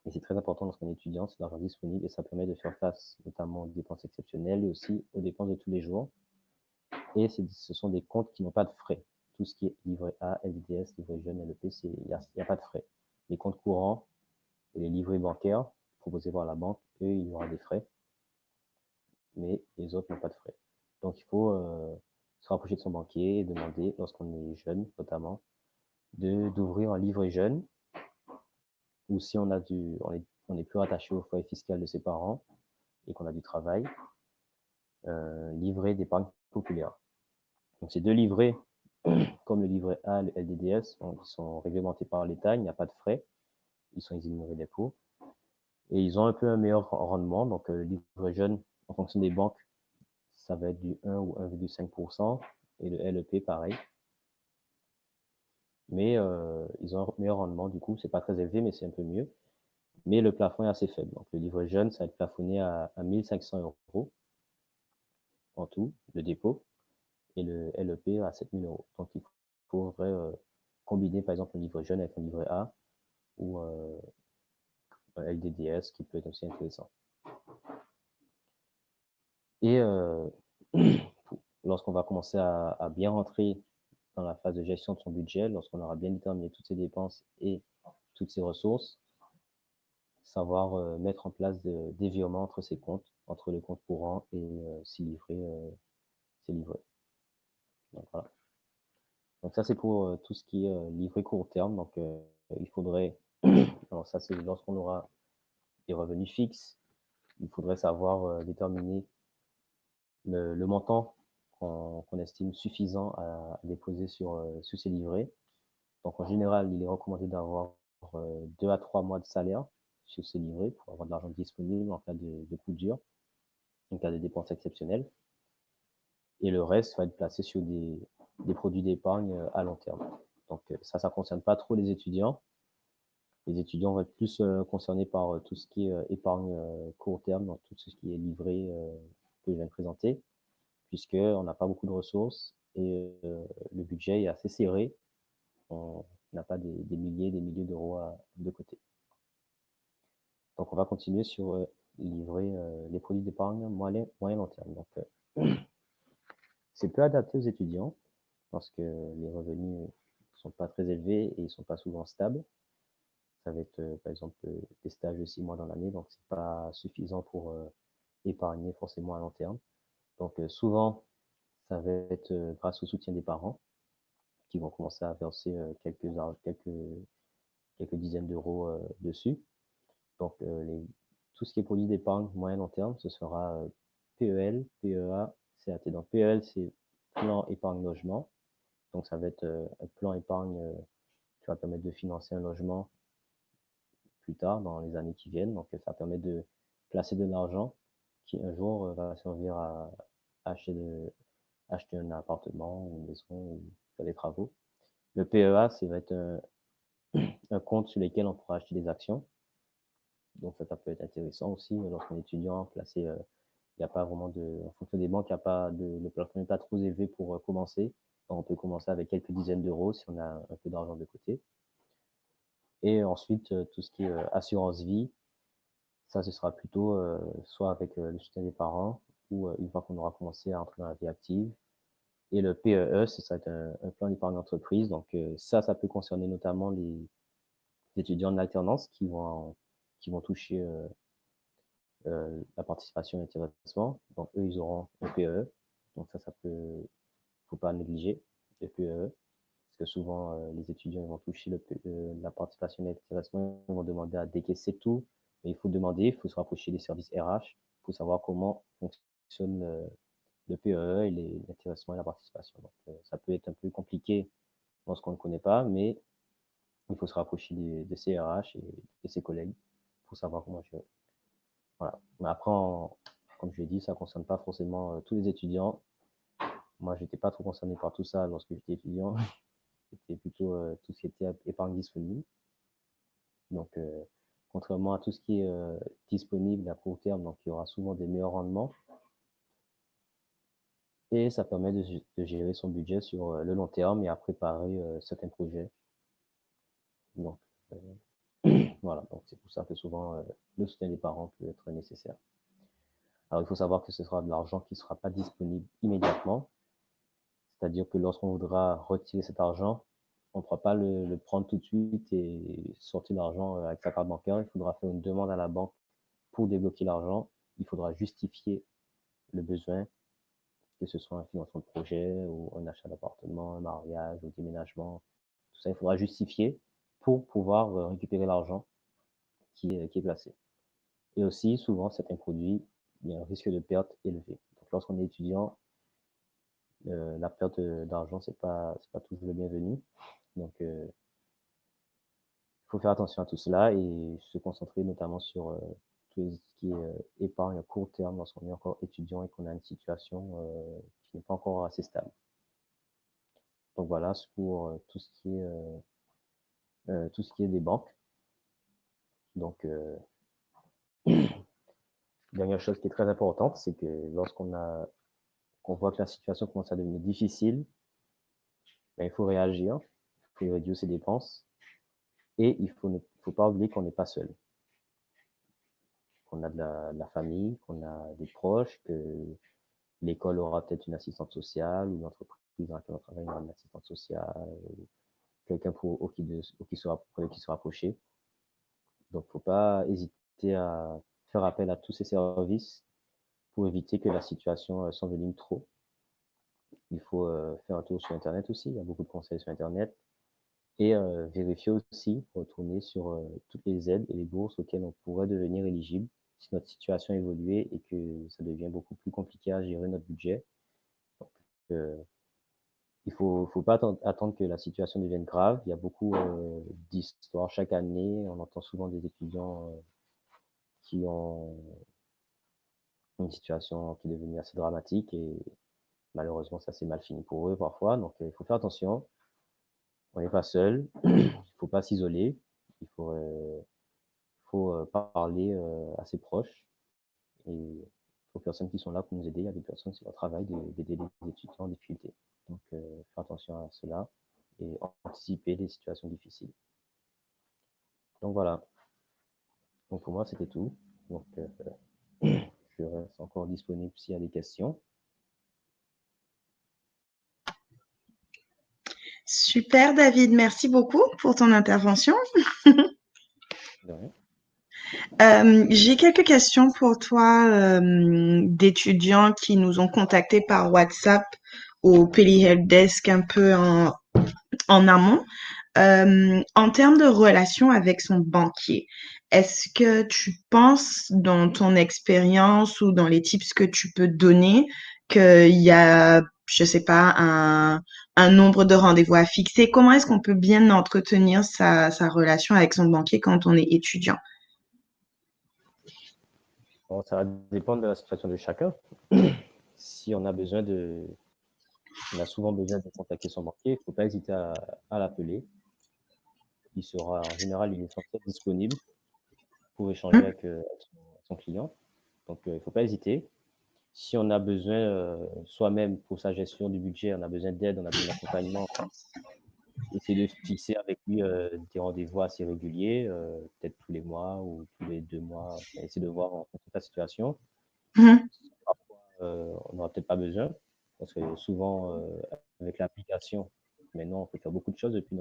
Et c'est très important lorsqu'on est étudiant, c'est de l'argent disponible et ça permet de faire face notamment aux dépenses exceptionnelles et aussi aux dépenses de tous les jours. Et ce sont des comptes qui n'ont pas de frais. Tout ce qui est livret A, LDDS, livret jeune, LEP, il n'y a pas de frais. Les comptes courants et les livrets bancaires proposés par la banque, eux, il y aura des frais, mais les autres n'ont pas de frais. Donc il faut se rapprocher de son banquier et demander, lorsqu'on est jeune notamment, d'ouvrir un livret jeune, ou si on est plus rattaché au foyer fiscal de ses parents et qu'on a du travail, livret d'épargne populaire. Donc ces deux livrets, comme le livret A, le LDDS, ils sont réglementés par l'État, il n'y a pas de frais, ils sont exonérés d'impôts, et ils ont un peu un meilleur rendement. Donc le livret jeune, en fonction des banques, ça va être du 1 ou 1,5%, et le LEP pareil. Mais ils ont un meilleur rendement, du coup, c'est pas très élevé, mais c'est un peu mieux. Mais le plafond est assez faible. Donc le livret jeune, ça va être plafonné à 1 500 € en tout, le dépôt, et le LEP à 7 000 €. Donc il faudrait combiner par exemple un livret jeune avec un livret A ou un LDDS qui peut être aussi intéressant. Et lorsqu'on va commencer à bien rentrer dans la phase de gestion de son budget, lorsqu'on aura bien déterminé toutes ses dépenses et toutes ses ressources, savoir mettre en place des virements entre ses comptes, entre le compte courant et ses livrets. Donc voilà. Donc ça c'est pour tout ce qui est livret court terme. Donc il faudrait, alors ça c'est lorsqu'on aura des revenus fixes, il faudrait savoir déterminer le montant qu'on estime suffisant à déposer sur ces livrets. Donc en général, il est recommandé d'avoir 2 à 3 mois de salaire sur ces livrets pour avoir de l'argent disponible en cas de coup dur, en cas de dépenses exceptionnelles. et le reste va être placé sur des produits d'épargne à long terme. Donc ça ne concerne pas trop les étudiants. Les étudiants vont être plus concernés par tout ce qui est épargne court terme, donc tout ce qui est livret que je viens de présenter, puisqu'on n'a pas beaucoup de ressources et le budget est assez serré. On n'a pas des milliers d'euros de côté. Donc on va continuer sur livrer les produits d'épargne moyen long terme. Donc c'est peu adapté aux étudiants parce que les revenus ne sont pas très élevés et ils ne sont pas souvent stables. Ça va être par exemple des stages de 6 mois dans l'année, donc c'est pas suffisant pour épargner forcément à long terme. Donc souvent, ça va être grâce au soutien des parents qui vont commencer à verser quelques dizaines d'euros dessus. Donc tout ce qui est produit d'épargne moyen long terme, ce sera PEL, PEA, CAT. Donc PEL, c'est plan épargne logement. Donc ça va être un plan épargne qui va permettre de financer un logement plus tard dans les années qui viennent. Donc ça permet de placer de l'argent qui un jour va servir à acheter un appartement ou une maison ou faire des travaux. Le PEA, ça va être un compte sur lequel on pourra acheter des actions. Donc ça peut être intéressant aussi lorsqu'on est étudiant, placé, il n'y a pas vraiment en fonction des banques, le plafond n'est pas trop élevé pour commencer. Donc on peut commencer avec quelques dizaines d'euros si on a un peu d'argent de côté. Et ensuite, tout ce qui est assurance vie, ça, ce sera plutôt soit avec le soutien des parents ou une fois qu'on aura commencé à entrer dans la vie active. Et le PEE, ça va être un plan d'épargne d'entreprise. Donc ça peut concerner notamment les étudiants en alternance qui vont toucher la participation et l'intéressement. Donc eux, ils auront le PEE. Donc ça faut pas négliger le PEE. Parce que souvent, les étudiants ils vont toucher la participation et l'intéressement, ils vont demander à décaisser tout. Mais il faut demander, il faut se rapprocher des services RH pour savoir comment fonctionne le PEE et l'intéressement et la participation. Donc, ça peut être un peu compliqué lorsqu'on ne connaît pas, mais il faut se rapprocher de ses RH et de ses collègues pour savoir comment gérer. Voilà. Mais après, comme je l'ai dit, ça ne concerne pas forcément tous les étudiants. Moi, je n'étais pas trop concerné par tout ça lorsque j'étais étudiant. C'était plutôt tout ce qui était épargne disponible. Donc, contrairement à tout ce qui est disponible à court terme, donc il y aura souvent des meilleurs rendements. Et ça permet de gérer son budget sur le long terme et à préparer certains projets. Donc, voilà, donc c'est pour ça que souvent le soutien des parents peut être nécessaire. Alors, il faut savoir que ce sera de l'argent qui ne sera pas disponible immédiatement. C'est-à-dire que lorsqu'on voudra retirer cet argent, on ne pourra pas le prendre tout de suite et sortir l'argent avec sa carte bancaire. Il faudra faire une demande à la banque pour débloquer l'argent. Il faudra justifier le besoin, que ce soit un financement de projet ou un achat d'appartement, un mariage ou déménagement. Tout ça, il faudra justifier pour pouvoir récupérer l'argent qui est placé. Et aussi, souvent, certains produits, il y a un risque de perte élevé. Donc, lorsqu'on est étudiant, la perte d'argent, c'est pas toujours le bienvenu. Donc, il faut faire attention à tout cela et se concentrer notamment sur tout ce qui est épargne à court terme lorsqu'on est encore étudiant et qu'on a une situation qui n'est pas encore assez stable. Donc voilà, c'est pour tout ce qui est des banques. Donc, dernière chose qui est très importante, c'est que lorsqu'on voit que la situation commence à devenir difficile, ben, il faut réagir, il faut réduire ses dépenses et il faut pas oublier qu'on n'est pas seul. Qu'on a de la famille, qu'on a des proches, que l'école aura peut-être une assistante sociale, ou une entreprise dans laquelle on travaille aura une assistante sociale, quelqu'un pour qui se rapprocher. Donc, il ne faut pas hésiter à faire appel à tous ces services pour éviter que la situation s'envenime trop. Il faut faire un tour sur Internet aussi, il y a beaucoup de conseils sur Internet, et vérifier aussi, retourner sur toutes les aides et les bourses auxquelles on pourrait devenir éligible si notre situation évolue et que ça devient beaucoup plus compliqué à gérer notre budget. Donc, il faut pas attendre que la situation devienne grave. Il y a beaucoup d'histoires chaque année. On entend souvent des étudiants qui ont une situation qui est devenue assez dramatique et malheureusement, ça s'est mal fini pour eux parfois. Donc, il faut faire attention. On n'est pas seul. Il ne faut pas s'isoler. Il faut parler à ses proches et aux personnes qui sont là pour nous aider. Il y a des personnes, c'est leur travail d'aider les étudiants en difficulté. Donc, faire attention à cela et anticiper les situations difficiles. Donc, voilà. Donc, pour moi, c'était tout. Donc, je reste encore disponible s'il y a des questions. Super, David. Merci beaucoup pour ton intervention. De rien. J'ai quelques questions pour toi d'étudiants qui nous ont contactés par WhatsApp au Peli Helpdesk un peu en amont. En termes de relation avec son banquier, est-ce que tu penses, dans ton expérience ou dans les tips que tu peux donner, qu'il y a, je sais pas, un nombre de rendez-vous à fixer? Comment est-ce qu'on peut bien entretenir sa relation avec son banquier quand on est étudiant? Bon, ça va dépendre de la situation de chacun. Si on a besoin on a souvent besoin de contacter son banquier, il ne faut pas hésiter à l'appeler. Il sera en général, il est censé être disponible pour échanger avec son client. Donc, il ne faut pas hésiter. Si on a besoin soi-même pour sa gestion du budget, on a besoin d'aide, on a besoin d'accompagnement, essayer de fixer avec lui des rendez-vous assez réguliers, peut-être tous les mois ou tous les 2 mois, essayer de voir en fonction de la situation. Parfois, on n'aura peut-être pas besoin, parce que souvent, avec l'application, maintenant, on peut faire beaucoup de choses depuis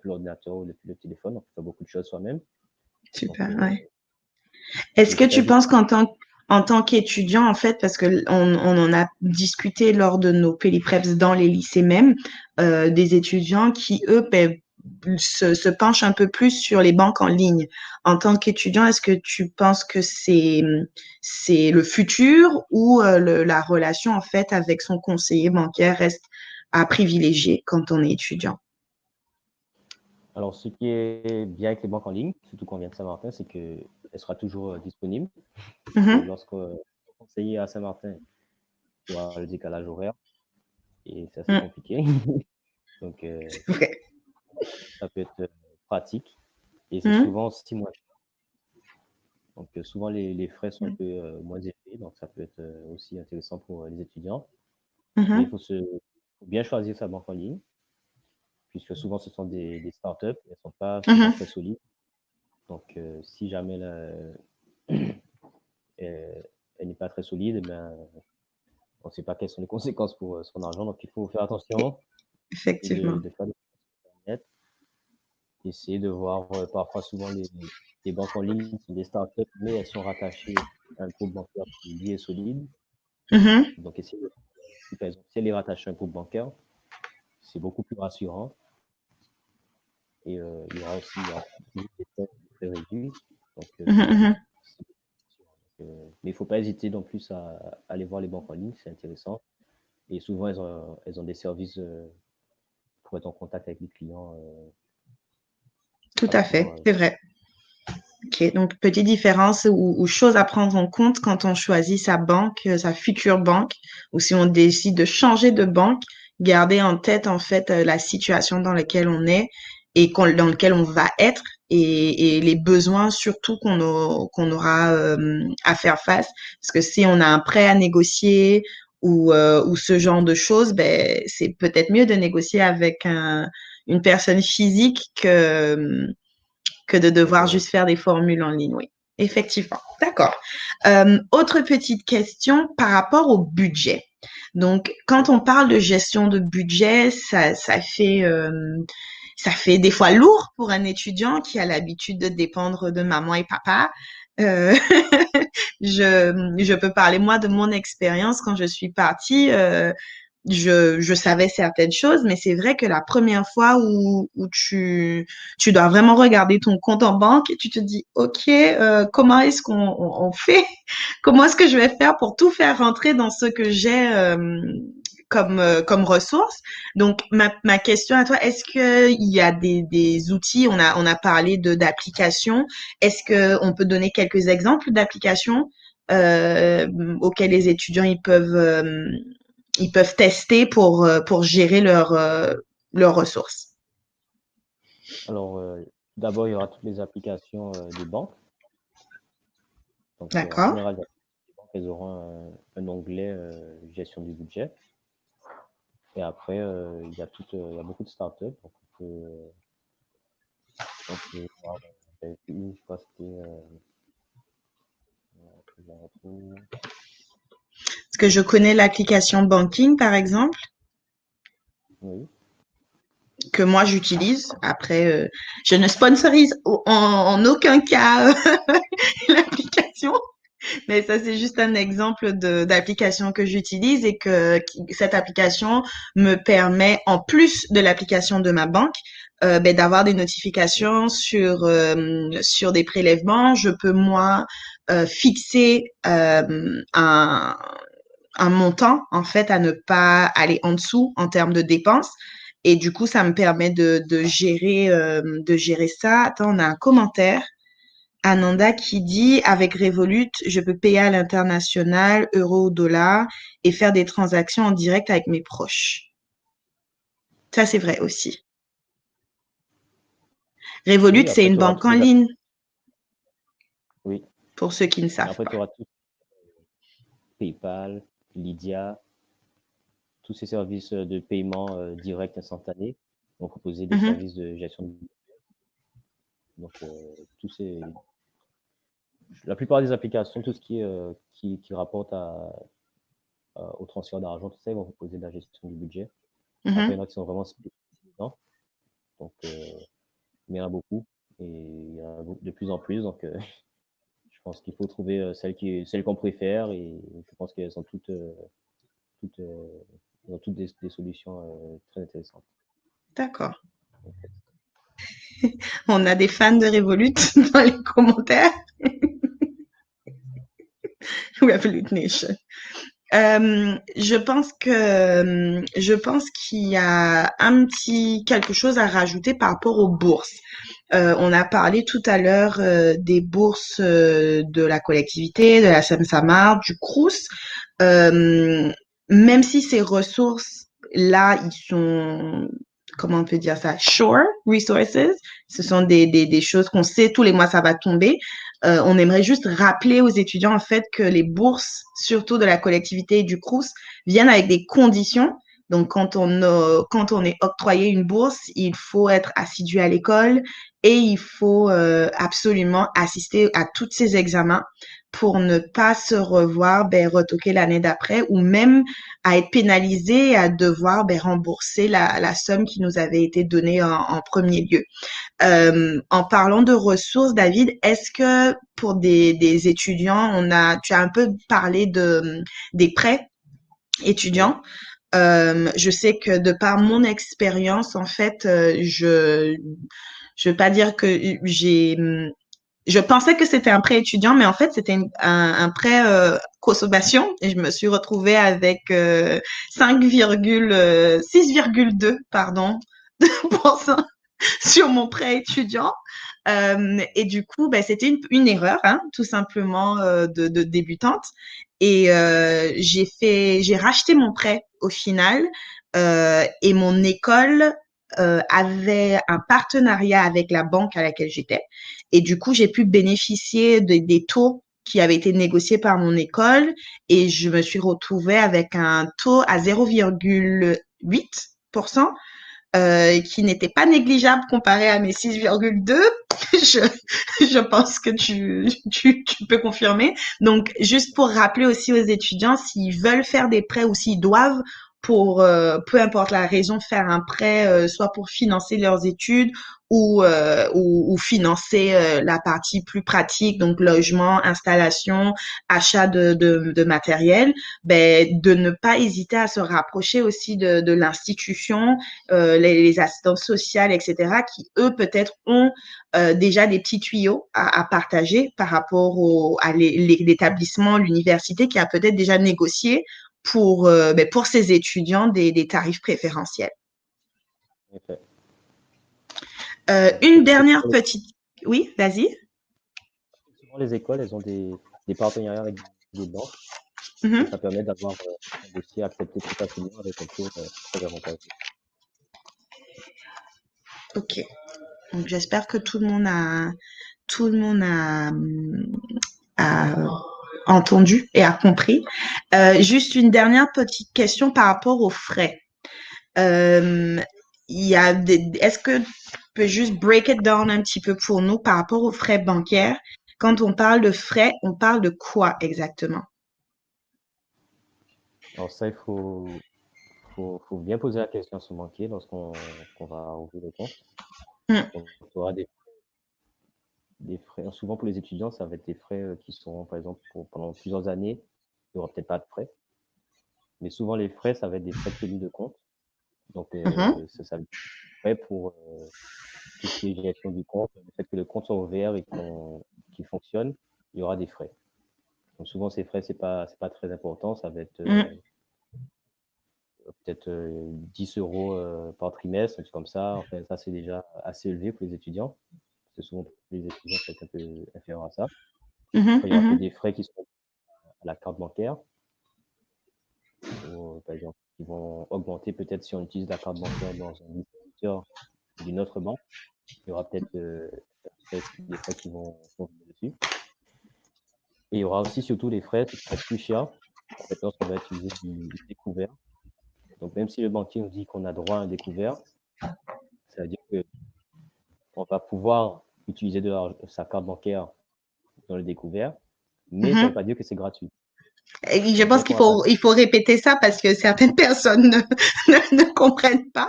l'ordinateur ou depuis le téléphone, on peut faire beaucoup de choses soi-même. Super, Donc, ouais. Est-ce que tu penses qu'en tant qu'étudiant, en fait, parce que on en a discuté lors de nos Pélipreps dans les lycées même, des étudiants qui, eux, se penchent un peu plus sur les banques en ligne. En tant qu'étudiant, est-ce que tu penses que c'est le futur ou la relation, en fait, avec son conseiller bancaire reste à privilégier quand on est étudiant? Alors, ce qui est bien avec les banques en ligne, surtout quand on vient de Saint-Martin, c'est qu'elle sera toujours disponible. Lorsque le conseiller à Saint-Martin, il y aura le décalage horaire et c'est assez compliqué. Donc, ça peut être pratique et c'est souvent 6 mois. Donc, souvent, les frais sont un peu moins élevés, donc ça peut être aussi intéressant pour les étudiants. Mais il faut bien choisir sa banque en ligne, puisque souvent, ce sont des startups, elles ne sont pas souvent très solides. Donc, si jamais elle n'est pas très solide, on ne sait pas quelles sont les conséquences pour son argent. Donc, il faut faire attention. Effectivement. De faire des choses internet. Essayer de voir parfois, souvent, les banques en ligne sont des startups, mais elles sont rattachées à un groupe bancaire qui lui est solide. Donc, essayer si par exemple, si elle est rattachée à un groupe bancaire, c'est beaucoup plus rassurant. Et il y aura aussi des frais réduits. Donc, mais il ne faut pas hésiter non plus à aller voir les banques en ligne, c'est intéressant. Et souvent, elles ont des services pour être en contact avec les clients. Tout à fait, c'est vrai. Ok, donc petite différence ou chose à prendre en compte quand on choisit sa banque, sa future banque, ou si on décide de changer de banque, garder en tête en fait la situation dans laquelle on est et dans laquelle on va être et les besoins surtout qu'on aura à faire face. Parce que si on a un prêt à négocier ou ce genre de choses, ben c'est peut-être mieux de négocier avec une personne physique que de devoir juste faire des formules en ligne, oui. Effectivement. D'accord. Autre petite question par rapport au budget. Donc, quand on parle de gestion de budget, ça fait des fois lourd pour un étudiant qui a l'habitude de dépendre de maman et papa. Je peux parler moi de mon expérience quand je suis partie. Je savais certaines choses, mais c'est vrai que la première fois où tu dois vraiment regarder ton compte en banque et tu te dis, OK, comment est-ce qu'on fait? Comment est-ce que je vais faire pour tout faire rentrer dans ce que j'ai comme ressources? Donc, ma question à toi, est-ce qu'il y a des outils, on a parlé d'applications, est-ce qu'on peut donner quelques exemples d'applications auxquelles les étudiants ils peuvent ils peuvent tester pour gérer leurs ressources. Alors, d'abord, il y aura toutes les applications des banques. Donc, en D'accord. général, les banques, elles auront un onglet gestion du budget. Et après, il y a beaucoup de startups. Donc, on peut voir, j'avais vu, je crois que c'était, je la retrouve. Est-ce que je connais l'application Banking, par exemple, Oui. que moi j'utilise. Après, je ne sponsorise en aucun cas l'application, mais ça c'est juste un exemple d'application que j'utilise et cette application me permet, en plus de l'application de ma banque, d'avoir des notifications sur des prélèvements. Je peux moi fixer un montant en fait à ne pas aller en dessous en termes de dépenses. Et du coup, ça me permet de gérer ça. Attends, on a un commentaire. Ananda qui dit, avec Revolut, je peux payer à l'international, euro ou dollar, et faire des transactions en direct avec mes proches. Ça, c'est vrai aussi. Revolut, Oui, c'est après, une tu auras banque toutes en les ligne, Oui. pour ceux qui ne Et savent après, pas. tu auras tout PayPal, Lydia, tous ces services de paiement direct instantané vont proposer des Mhm. services de gestion de budget. Donc, la plupart des applications, tout ce qui est qui rapporte au transfert d'argent, tout ça, ils vont proposer de la gestion du budget. Après, il y Mhm. en a qui sont vraiment spécialisés dedans. Donc, il y en a beaucoup et il y en a de plus en plus. Donc, je pense qu'il faut trouver celle qu'on préfère et je pense qu'elles sont toutes, elles ont toutes des solutions très intéressantes. D'accord. On a des fans de Revolut dans les commentaires. Revolut Nation. Je pense qu'il y a quelque chose à rajouter par rapport aux bourses. On a parlé tout à l'heure des bourses de la collectivité, de la SEM-SAMAR, du Crous. Même si ces ressources-là, ils sont, comment on peut dire ça, sure resources, ce sont des choses qu'on sait tous les mois ça va tomber. On aimerait juste rappeler aux étudiants en fait que les bourses, surtout de la collectivité et du Crous, viennent avec des conditions. Donc, quand on est octroyé une bourse, il faut être assidu à l'école et il faut absolument assister à tous ces examens pour ne pas se revoir retoquer l'année d'après ou même à être pénalisé et à devoir rembourser la somme qui nous avait été donnée en premier lieu. En parlant de ressources, David, est-ce que pour des étudiants, tu as un peu parlé des prêts étudiants? Je sais que de par mon expérience, en fait, je veux pas dire que je pensais que c'était un prêt étudiant, mais en fait, c'était un prêt consommation et je me suis retrouvée avec 6,2 pardon, sur mon prêt étudiant. Et du coup, c'était une erreur, hein, tout simplement de débutante. Et j'ai racheté mon prêt au final. Et mon école avait un partenariat avec la banque à laquelle j'étais. Et du coup, j'ai pu bénéficier des taux qui avaient été négociés par mon école. Et je me suis retrouvée avec un taux à 0,8%. Qui n'était pas négligeable comparé à mes 6,2. Je pense que tu peux confirmer. Donc, juste pour rappeler aussi aux étudiants, s'ils veulent faire des prêts ou s'ils doivent, pour peu importe la raison, faire un prêt, soit pour financer leurs études ou financer la partie plus pratique, donc logement, installation, achat de matériel, de ne pas hésiter à se rapprocher aussi de l'institution, les assistantes sociales, etc., qui, eux, peut-être ont déjà des petits tuyaux à partager par rapport à l'établissement, l'université, qui a peut-être déjà négocié pour ces étudiants des tarifs préférentiels. Okay. Une dernière petite... Oui, vas-y. Souvent, les écoles, elles ont des partenariats avec des banques. Mm-hmm. Ça permet d'avoir dossier accepté plus facilement avec un taux très avantageux. Ok. Donc j'espère que tout le monde a entendu et a compris. Juste une dernière petite question par rapport aux frais. Est-ce que tu peux juste break it down un petit peu pour nous par rapport aux frais bancaires? Quand on parle de frais, on parle de quoi exactement? Alors ça, il faut bien poser la question à son banquier lorsqu'on va ouvrir le compte. Mm. Donc, il y aura des frais. Souvent pour les étudiants, ça va être des frais qui seront, par exemple, pendant plusieurs années, il n'y aura peut-être pas de frais. Mais souvent, les frais, ça va être des frais de tenue de compte. Donc, ça va être frais pour tout ce qui est gestion du compte, le fait que le compte soit ouvert et qu'il fonctionne, il y aura des frais. Donc, souvent, ces frais, c'est pas très important. Ça va être peut-être 10 € par trimestre, un truc comme ça. Enfin, ça, c'est déjà assez élevé pour les étudiants. Parce que souvent, pour les étudiants, c'est un peu inférieur à ça. Après, il y aura peut-être des frais qui sont à la carte bancaire. Ou, par exemple, qui vont augmenter peut-être si on utilise la carte bancaire dans un distributeur d'une autre banque. Il y aura peut-être des frais qui vont venir dessus. Et il y aura aussi surtout des frais qui vont être plus chers en fait, lorsqu'on va utiliser du découvert. Donc, même si le banquier nous dit qu'on a droit à un découvert, ça veut dire qu'on va pouvoir utiliser sa carte bancaire dans le découvert, mais ça ne veut pas dire que c'est gratuit. Et je pense qu'il faut répéter ça parce que certaines personnes ne comprennent pas.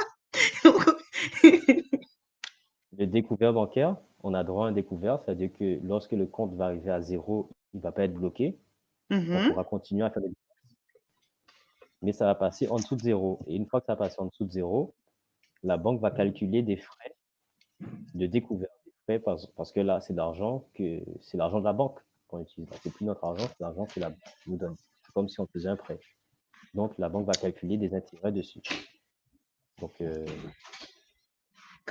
Le découvert bancaire, on a droit à un découvert, c'est-à-dire que lorsque le compte va arriver à 0, il ne va pas être bloqué. On pourra continuer à faire des dépenses. Mais ça va passer en dessous de 0. Et une fois que ça passe en dessous de 0, la banque va calculer des frais de découvert. Des frais parce que là, c'est l'argent de la banque qu'on utilise. C'est plus notre argent, c'est l'argent que la banque nous donne. C'est comme si on faisait un prêt. Donc, la banque va calculer des intérêts dessus. Donc,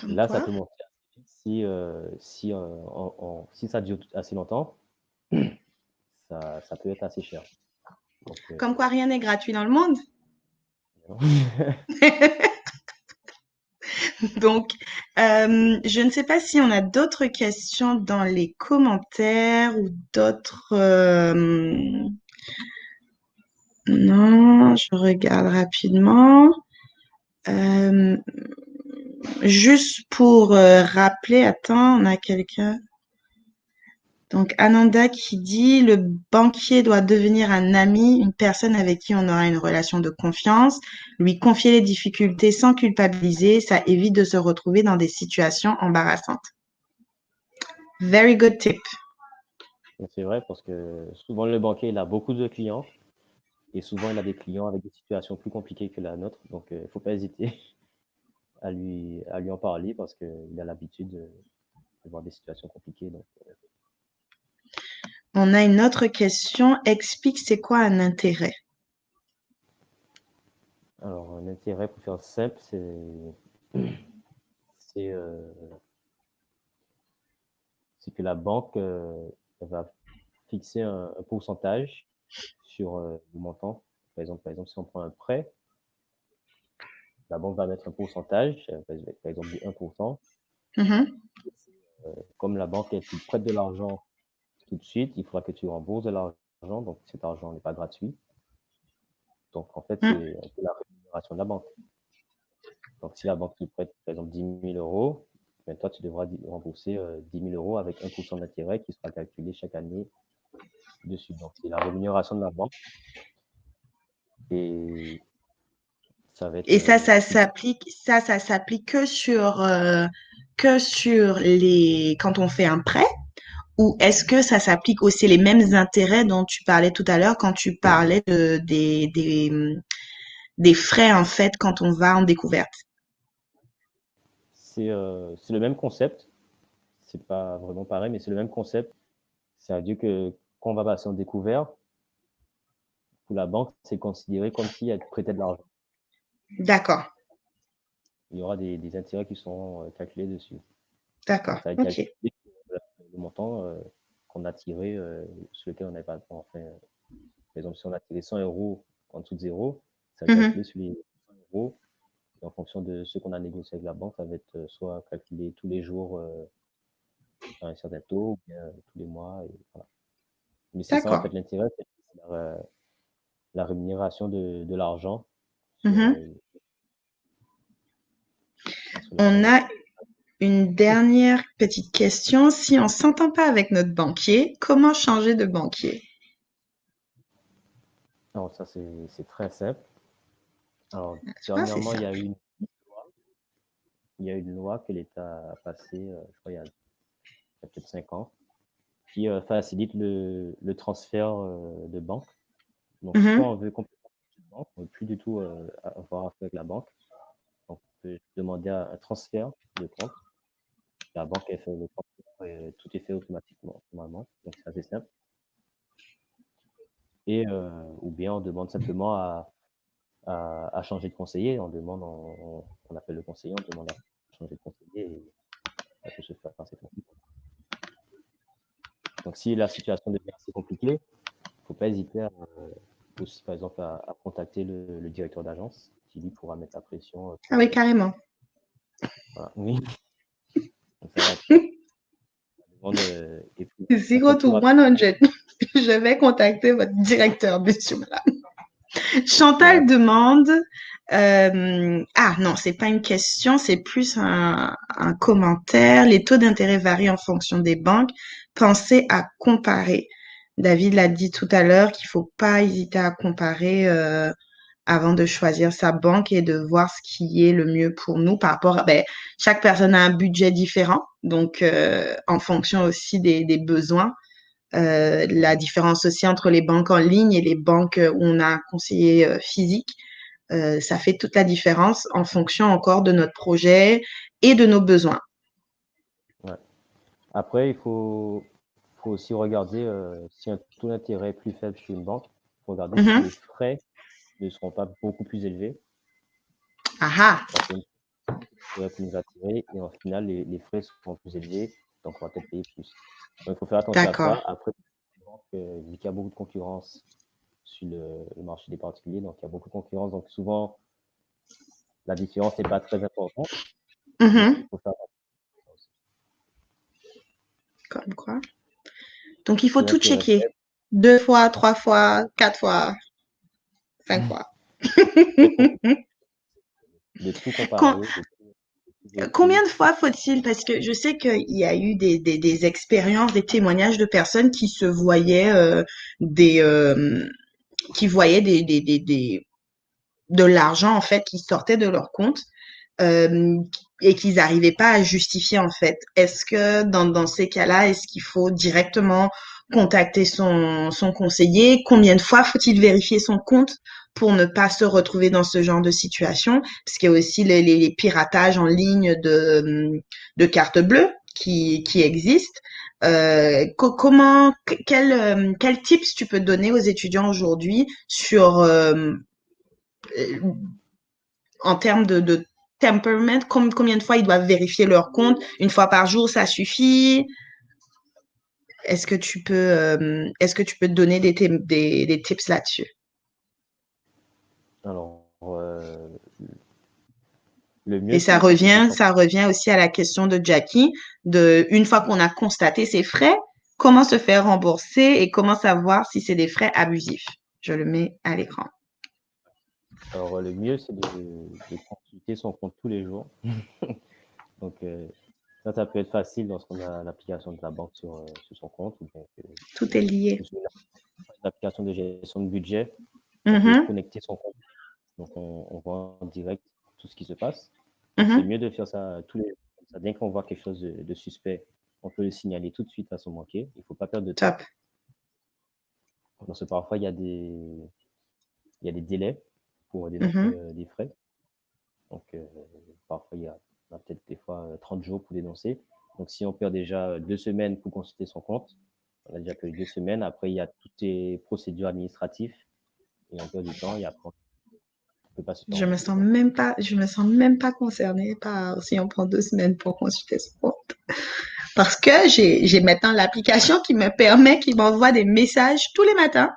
là, ça peut monter si ça dure assez longtemps, ça peut être assez cher. Donc, comme quoi, rien n'est gratuit dans le monde. Donc, je ne sais pas si on a d'autres questions dans les commentaires ou d'autres. Non, je regarde rapidement. Juste pour rappeler, attends, on a quelqu'un. Donc, Ananda qui dit, le banquier doit devenir un ami, une personne avec qui on aura une relation de confiance, lui confier les difficultés sans culpabiliser, ça évite de se retrouver dans des situations embarrassantes. Very good tip. C'est vrai parce que souvent le banquier, il a beaucoup de clients et souvent il a des clients avec des situations plus compliquées que la nôtre. Donc, il ne faut pas hésiter à lui en parler parce qu'il a l'habitude de voir des situations compliquées. Donc, on a une autre question. Explique c'est quoi un intérêt? Alors, un intérêt, pour faire simple, c'est que la banque va fixer un pourcentage sur le montant. Par exemple, si on prend un prêt, la banque va mettre un pourcentage, par exemple de 1%. Comme la banque, elle te prête de l'argent tout de suite, il faudra que tu rembourses de l'argent, donc cet argent n'est pas gratuit. Donc, en fait, c'est un peu la rémunération de la banque. Donc, si la banque te prête, par exemple, 10 000 €, ben, toi, tu devras rembourser 10 000 € avec 1% d'intérêt qui sera calculé chaque année dessus. Donc, c'est la rémunération de la banque. Et ça va être. Et ça s'applique que sur quand on fait un prêt, ou est-ce que ça s'applique aussi les mêmes intérêts dont tu parlais tout à l'heure quand tu parlais des frais en fait quand on va en découverte? C'est le même concept. C'est pas vraiment pareil, mais c'est le même concept. C'est-à-dire que quand on va passer en découvert, pour la banque, c'est considéré comme si elle prêtait de l'argent. D'accord. Il y aura des intérêts qui seront calculés dessus. D'accord. Ça va être Ok. calculé le montant qu'on a tiré, sur lequel on n'avait pas. Enfin, par exemple, si on a tiré 100 € en dessous de 0, ça va Mhm. calculer sur les 100 euros. Et en fonction de ce qu'on a négocié avec la banque, ça va être soit calculé tous les jours à un certain taux, ou bien tous les mois. Et voilà. Mais c'est ça, en D'accord. fait, l'intérêt, c'est la rémunération de l'argent sur, Mhm. sur On la- a une dernière petite question. Si on s'entend pas avec notre banquier, comment changer de banquier? Alors, ça, c'est très simple. Alors, Ah, c'est dernièrement, ça. il y a une loi que l'État a passée, je crois, il y a peut-être 5 ans, qui facilite le transfert de banque. Donc, soit Mhm. on veut complètement changer de banque, on ne veut plus du tout avoir affaire avec la banque. Donc, on peut demander un transfert de compte. La banque, elle fait le transfert et tout est fait automatiquement, normalement. Donc, c'est assez simple. Et, ou bien on demande simplement à changer de conseiller. On appelle le conseiller, on demande à changer de conseiller et ça peut se faire par cette façon. Donc, si la situation devient assez compliquée, il ne faut pas hésiter aussi, par exemple, à contacter le directeur d'agence qui, lui, pourra mettre la pression. Ah oui, carrément. Voilà. Oui. Donc, ça demande, et puis, ça Zero peut to plus 100. Je vais contacter votre directeur, monsieur, madame. Chantal rapidement. demande, ah non, c'est pas une question, c'est plus un commentaire. Les taux d'intérêt varient en fonction des banques. Pensez à comparer. David l'a dit tout à l'heure qu'il faut pas hésiter à comparer avant de choisir sa banque et de voir ce qui est le mieux pour nous par rapport à, ben, chaque personne a un budget différent, donc en fonction aussi des besoins. La différence aussi entre les banques en ligne et les banques où on a un conseiller physique, ça fait toute la différence en fonction encore de notre projet et de nos besoins. Ouais. Après, faut aussi regarder si un taux d'intérêt est plus faible chez une banque. Il faut regarder si Mhm. les frais ne seront pas beaucoup plus élevés. Ah ah, Ça peut nous attirer et en final, les frais seront plus élevés, donc on va peut-être payer plus. Donc, il faut faire attention à d'accord. ça. Après, les banques, vu qu'il y a beaucoup de concurrence sur le marché des particuliers, donc il y a beaucoup de concurrence, donc souvent, la différence n'est pas très importante. Mhm. Il faut faire attention à ça aussi. Comme quoi. Donc, il faut Taux tout d'intérêt checker. faible, 2 fois, 3 fois, 4 fois, 5 fois. de tout Com- comparer, de tout Combien vérifier. de fois faut-il, parce que je sais qu'il y a eu des expériences, des témoignages de personnes qui se voyaient des qui voyaient de l'argent en fait qui sortait de leur compte euh, et qu'ils n'arrivaient pas à justifier en fait. Est-ce que dans ces cas-là, est-ce qu'il faut directement contacter son conseiller? Combien de fois faut-il vérifier son compte pour ne pas se retrouver dans ce genre de situation? Parce qu'il y a aussi les piratages en ligne de cartes bleues qui existent. Quel tips tu peux donner aux étudiants aujourd'hui sur en termes de temperament, combien de fois ils doivent vérifier leur compte? Une fois par jour, ça suffit? Est-ce que tu peux te donner des tips là-dessus? Alors, le mieux, Et c'est de s'en. ça revient aussi à la question de Jackie, une fois qu'on a constaté ces frais, comment se faire rembourser et comment savoir si c'est des frais abusifs? Je le mets à l'écran. Alors, le mieux, c'est de consulter son compte tous les jours. Donc, ça peut être facile lorsqu'on a l'application de la banque sur son compte, ou bien Tout est lié. sur l'application de gestion de budget, on peut Mhm, connecter son compte. Donc, on voit en direct tout ce qui se passe. Donc, c'est mhm. mieux de faire ça tous les jours. Comme ça, dès qu'on voit quelque chose de suspect, on peut le signaler tout de suite à son banquier. Il ne faut pas perdre de temps. Top. Parce que parfois, il y a des délais pour dénoncer Mhm. des frais. Donc, parfois, il y a peut-être des fois 30 jours pour dénoncer. Donc, si on perd déjà 2 semaines pour consulter son compte, on a déjà perdu 2 semaines. Après, il y a toutes les procédures administratives et on perd du temps et après, on ne peut pas se faire rembourser. Donc, Je me sens même pas concernée par si on prend 2 semaines pour consulter son compte. Parce que j'ai maintenant l'application qui me permet, qui m'envoie des messages tous les matins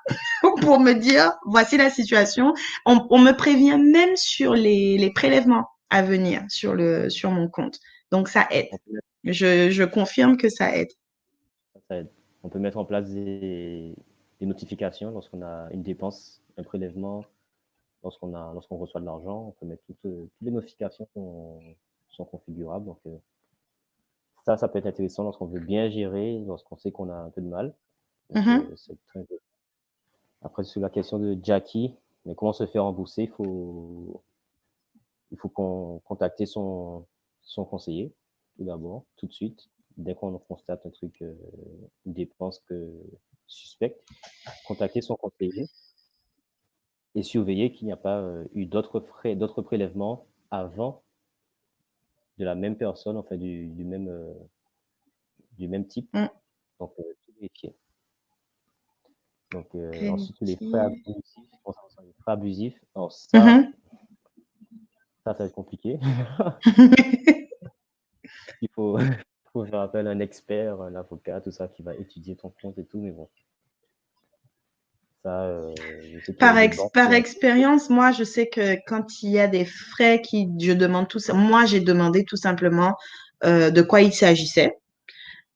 pour me dire, voici la situation. On me prévient même sur les prélèvements à venir sur mon compte. Donc, ça aide. Je confirme que ça aide. Ça aide. On peut mettre en place des notifications lorsqu'on a une dépense, un prélèvement, lorsqu'on reçoit de l'argent. On peut mettre toutes les notifications sont configurables. Donc, ça peut être intéressant lorsqu'on veut bien gérer, lorsqu'on sait qu'on a un peu de mal. Donc, c'est très intéressant. Après, sur la question de Jackie, mais comment se faire rembourser, il faut contacter son conseiller, tout d'abord, tout de suite. Dès qu'on constate un truc, une dépense suspecte, contacter son conseiller et surveiller qu'il n'y a pas eu d'autres prélèvements avant de la même personne, enfin du même type. Donc, tout vérifier. Donc, ensuite, les frais abusifs, alors ça va être compliqué. Il faut faire appel à un expert, un avocat, tout ça, qui va étudier ton compte et tout, mais bon. Ça, je sais par expérience, moi, je sais que quand il y a des frais je demande tout ça. Moi, j'ai demandé tout simplement de quoi il s'agissait.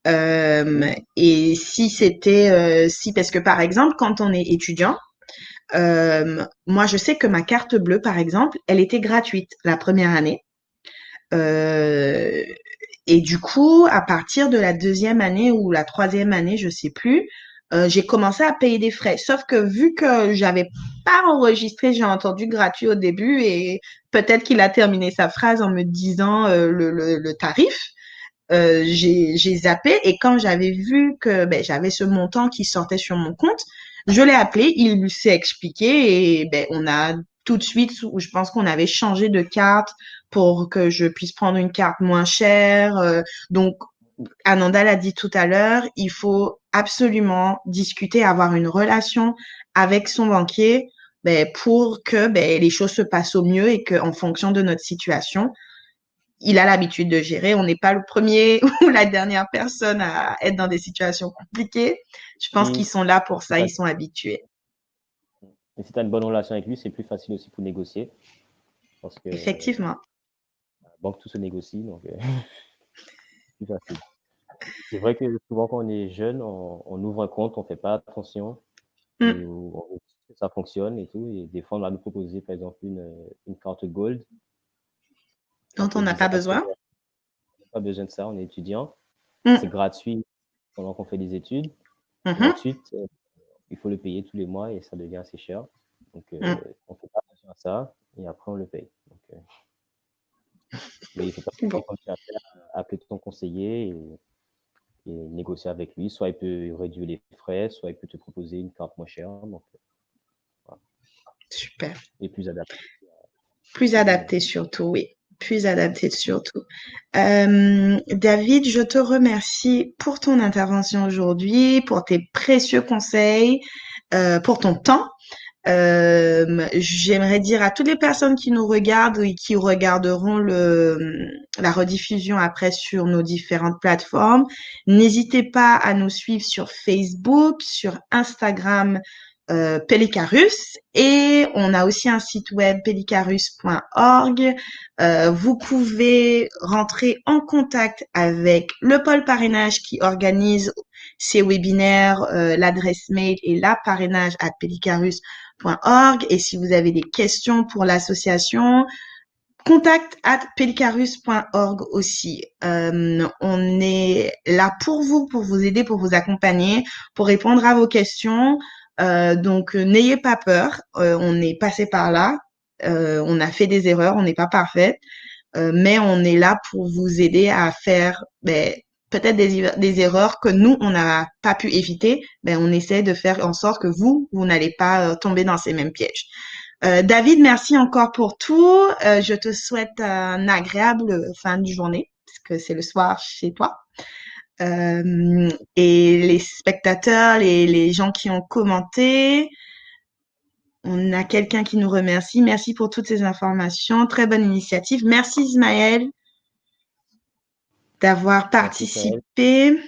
Et si c'était, parce que par exemple, quand on est étudiant, moi, je sais que ma carte bleue, par exemple, elle était gratuite la première année. Et du coup, à partir de la deuxième année ou la troisième année, je sais plus, j'ai commencé à payer des frais. Sauf que vu que j'avais pas enregistré, j'ai entendu gratuit au début et peut-être qu'il a terminé sa phrase en me disant le tarif. J'ai zappé et quand j'avais vu que j'avais ce montant qui sortait sur mon compte, je l'ai appelé, il lui s'est expliqué et on a tout de suite, je pense qu'on avait changé de carte pour que je puisse prendre une carte moins chère. Donc, Ananda l'a dit tout à l'heure, il faut absolument discuter, avoir une relation avec son banquier pour que les choses se passent au mieux et qu'en fonction de notre situation, il a l'habitude de gérer. On n'est pas le premier ou la dernière personne à être dans des situations compliquées. Je pense qu'ils sont là pour ça, ils sont habitués. Et si tu as une bonne relation avec lui, c'est plus facile aussi pour négocier. Parce que effectivement. La banque, tout se négocie, donc c'est plus facile. C'est vrai que souvent, quand on est jeune, on ouvre un compte, on ne fait pas attention. Et on veut que ça fonctionne et tout. Et des fois, on va nous proposer, par exemple, une carte Gold. Dont on n'a pas besoin. On n'a pas besoin de ça, on est étudiant. C'est gratuit pendant qu'on fait des études. Et ensuite, il faut le payer tous les mois et ça devient assez cher. Donc, on ne fait pas attention à ça et après, on le paye. Donc, mais il ne faut pas appeler ton conseiller et négocier avec lui. Soit il peut réduire les frais, soit il peut te proposer une carte moins chère. Donc, voilà. Super. Et plus adapté. Plus adapté surtout, oui. Plus adapté surtout. David, je te remercie pour ton intervention aujourd'hui, pour tes précieux conseils, pour ton temps. J'aimerais dire à toutes les personnes qui nous regardent et qui regarderont la rediffusion après sur nos différentes plateformes, n'hésitez pas à nous suivre sur Facebook, sur Instagram, Pelicarus, et on a aussi un site web pelicarus.org. Vous pouvez rentrer en contact avec le pôle parrainage qui organise ces webinaires. L'adresse mail est laparrainage@pelicarus.org. Et si vous avez des questions pour l'association, contact@pelicarus.org aussi. On est là pour vous aider, pour vous accompagner, pour répondre à vos questions. Donc, n'ayez pas peur. On est passé par là. On a fait des erreurs. On n'est pas parfaite. Mais on est là pour vous aider à faire peut-être des erreurs que nous, on n'a pas pu éviter. On essaie de faire en sorte que vous n'allez pas tomber dans ces mêmes pièges. David, merci encore pour tout. Je te souhaite une agréable fin de journée, parce que c'est le soir chez toi. Et les spectateurs, les gens qui ont commenté, on a quelqu'un qui nous remercie. Merci pour toutes ces informations. Très bonne initiative. Merci Ismaël d'avoir participé.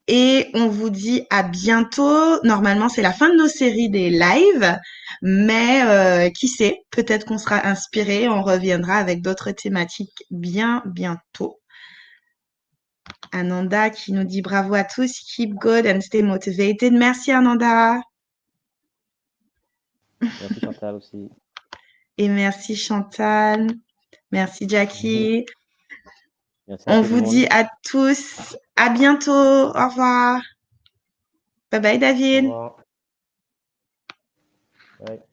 Et on vous dit à bientôt. Normalement, c'est la fin de nos séries des lives, mais qui sait, peut-être qu'on sera inspiré, on reviendra avec d'autres thématiques bien bientôt. Ananda qui nous dit bravo à tous, keep good and stay motivated. Merci Ananda. Merci Chantal aussi. Et merci Chantal. Merci Jackie. Merci à On tout le vous monde. dit à tous à bientôt. Au revoir. Bye bye Au David. revoir. Bye.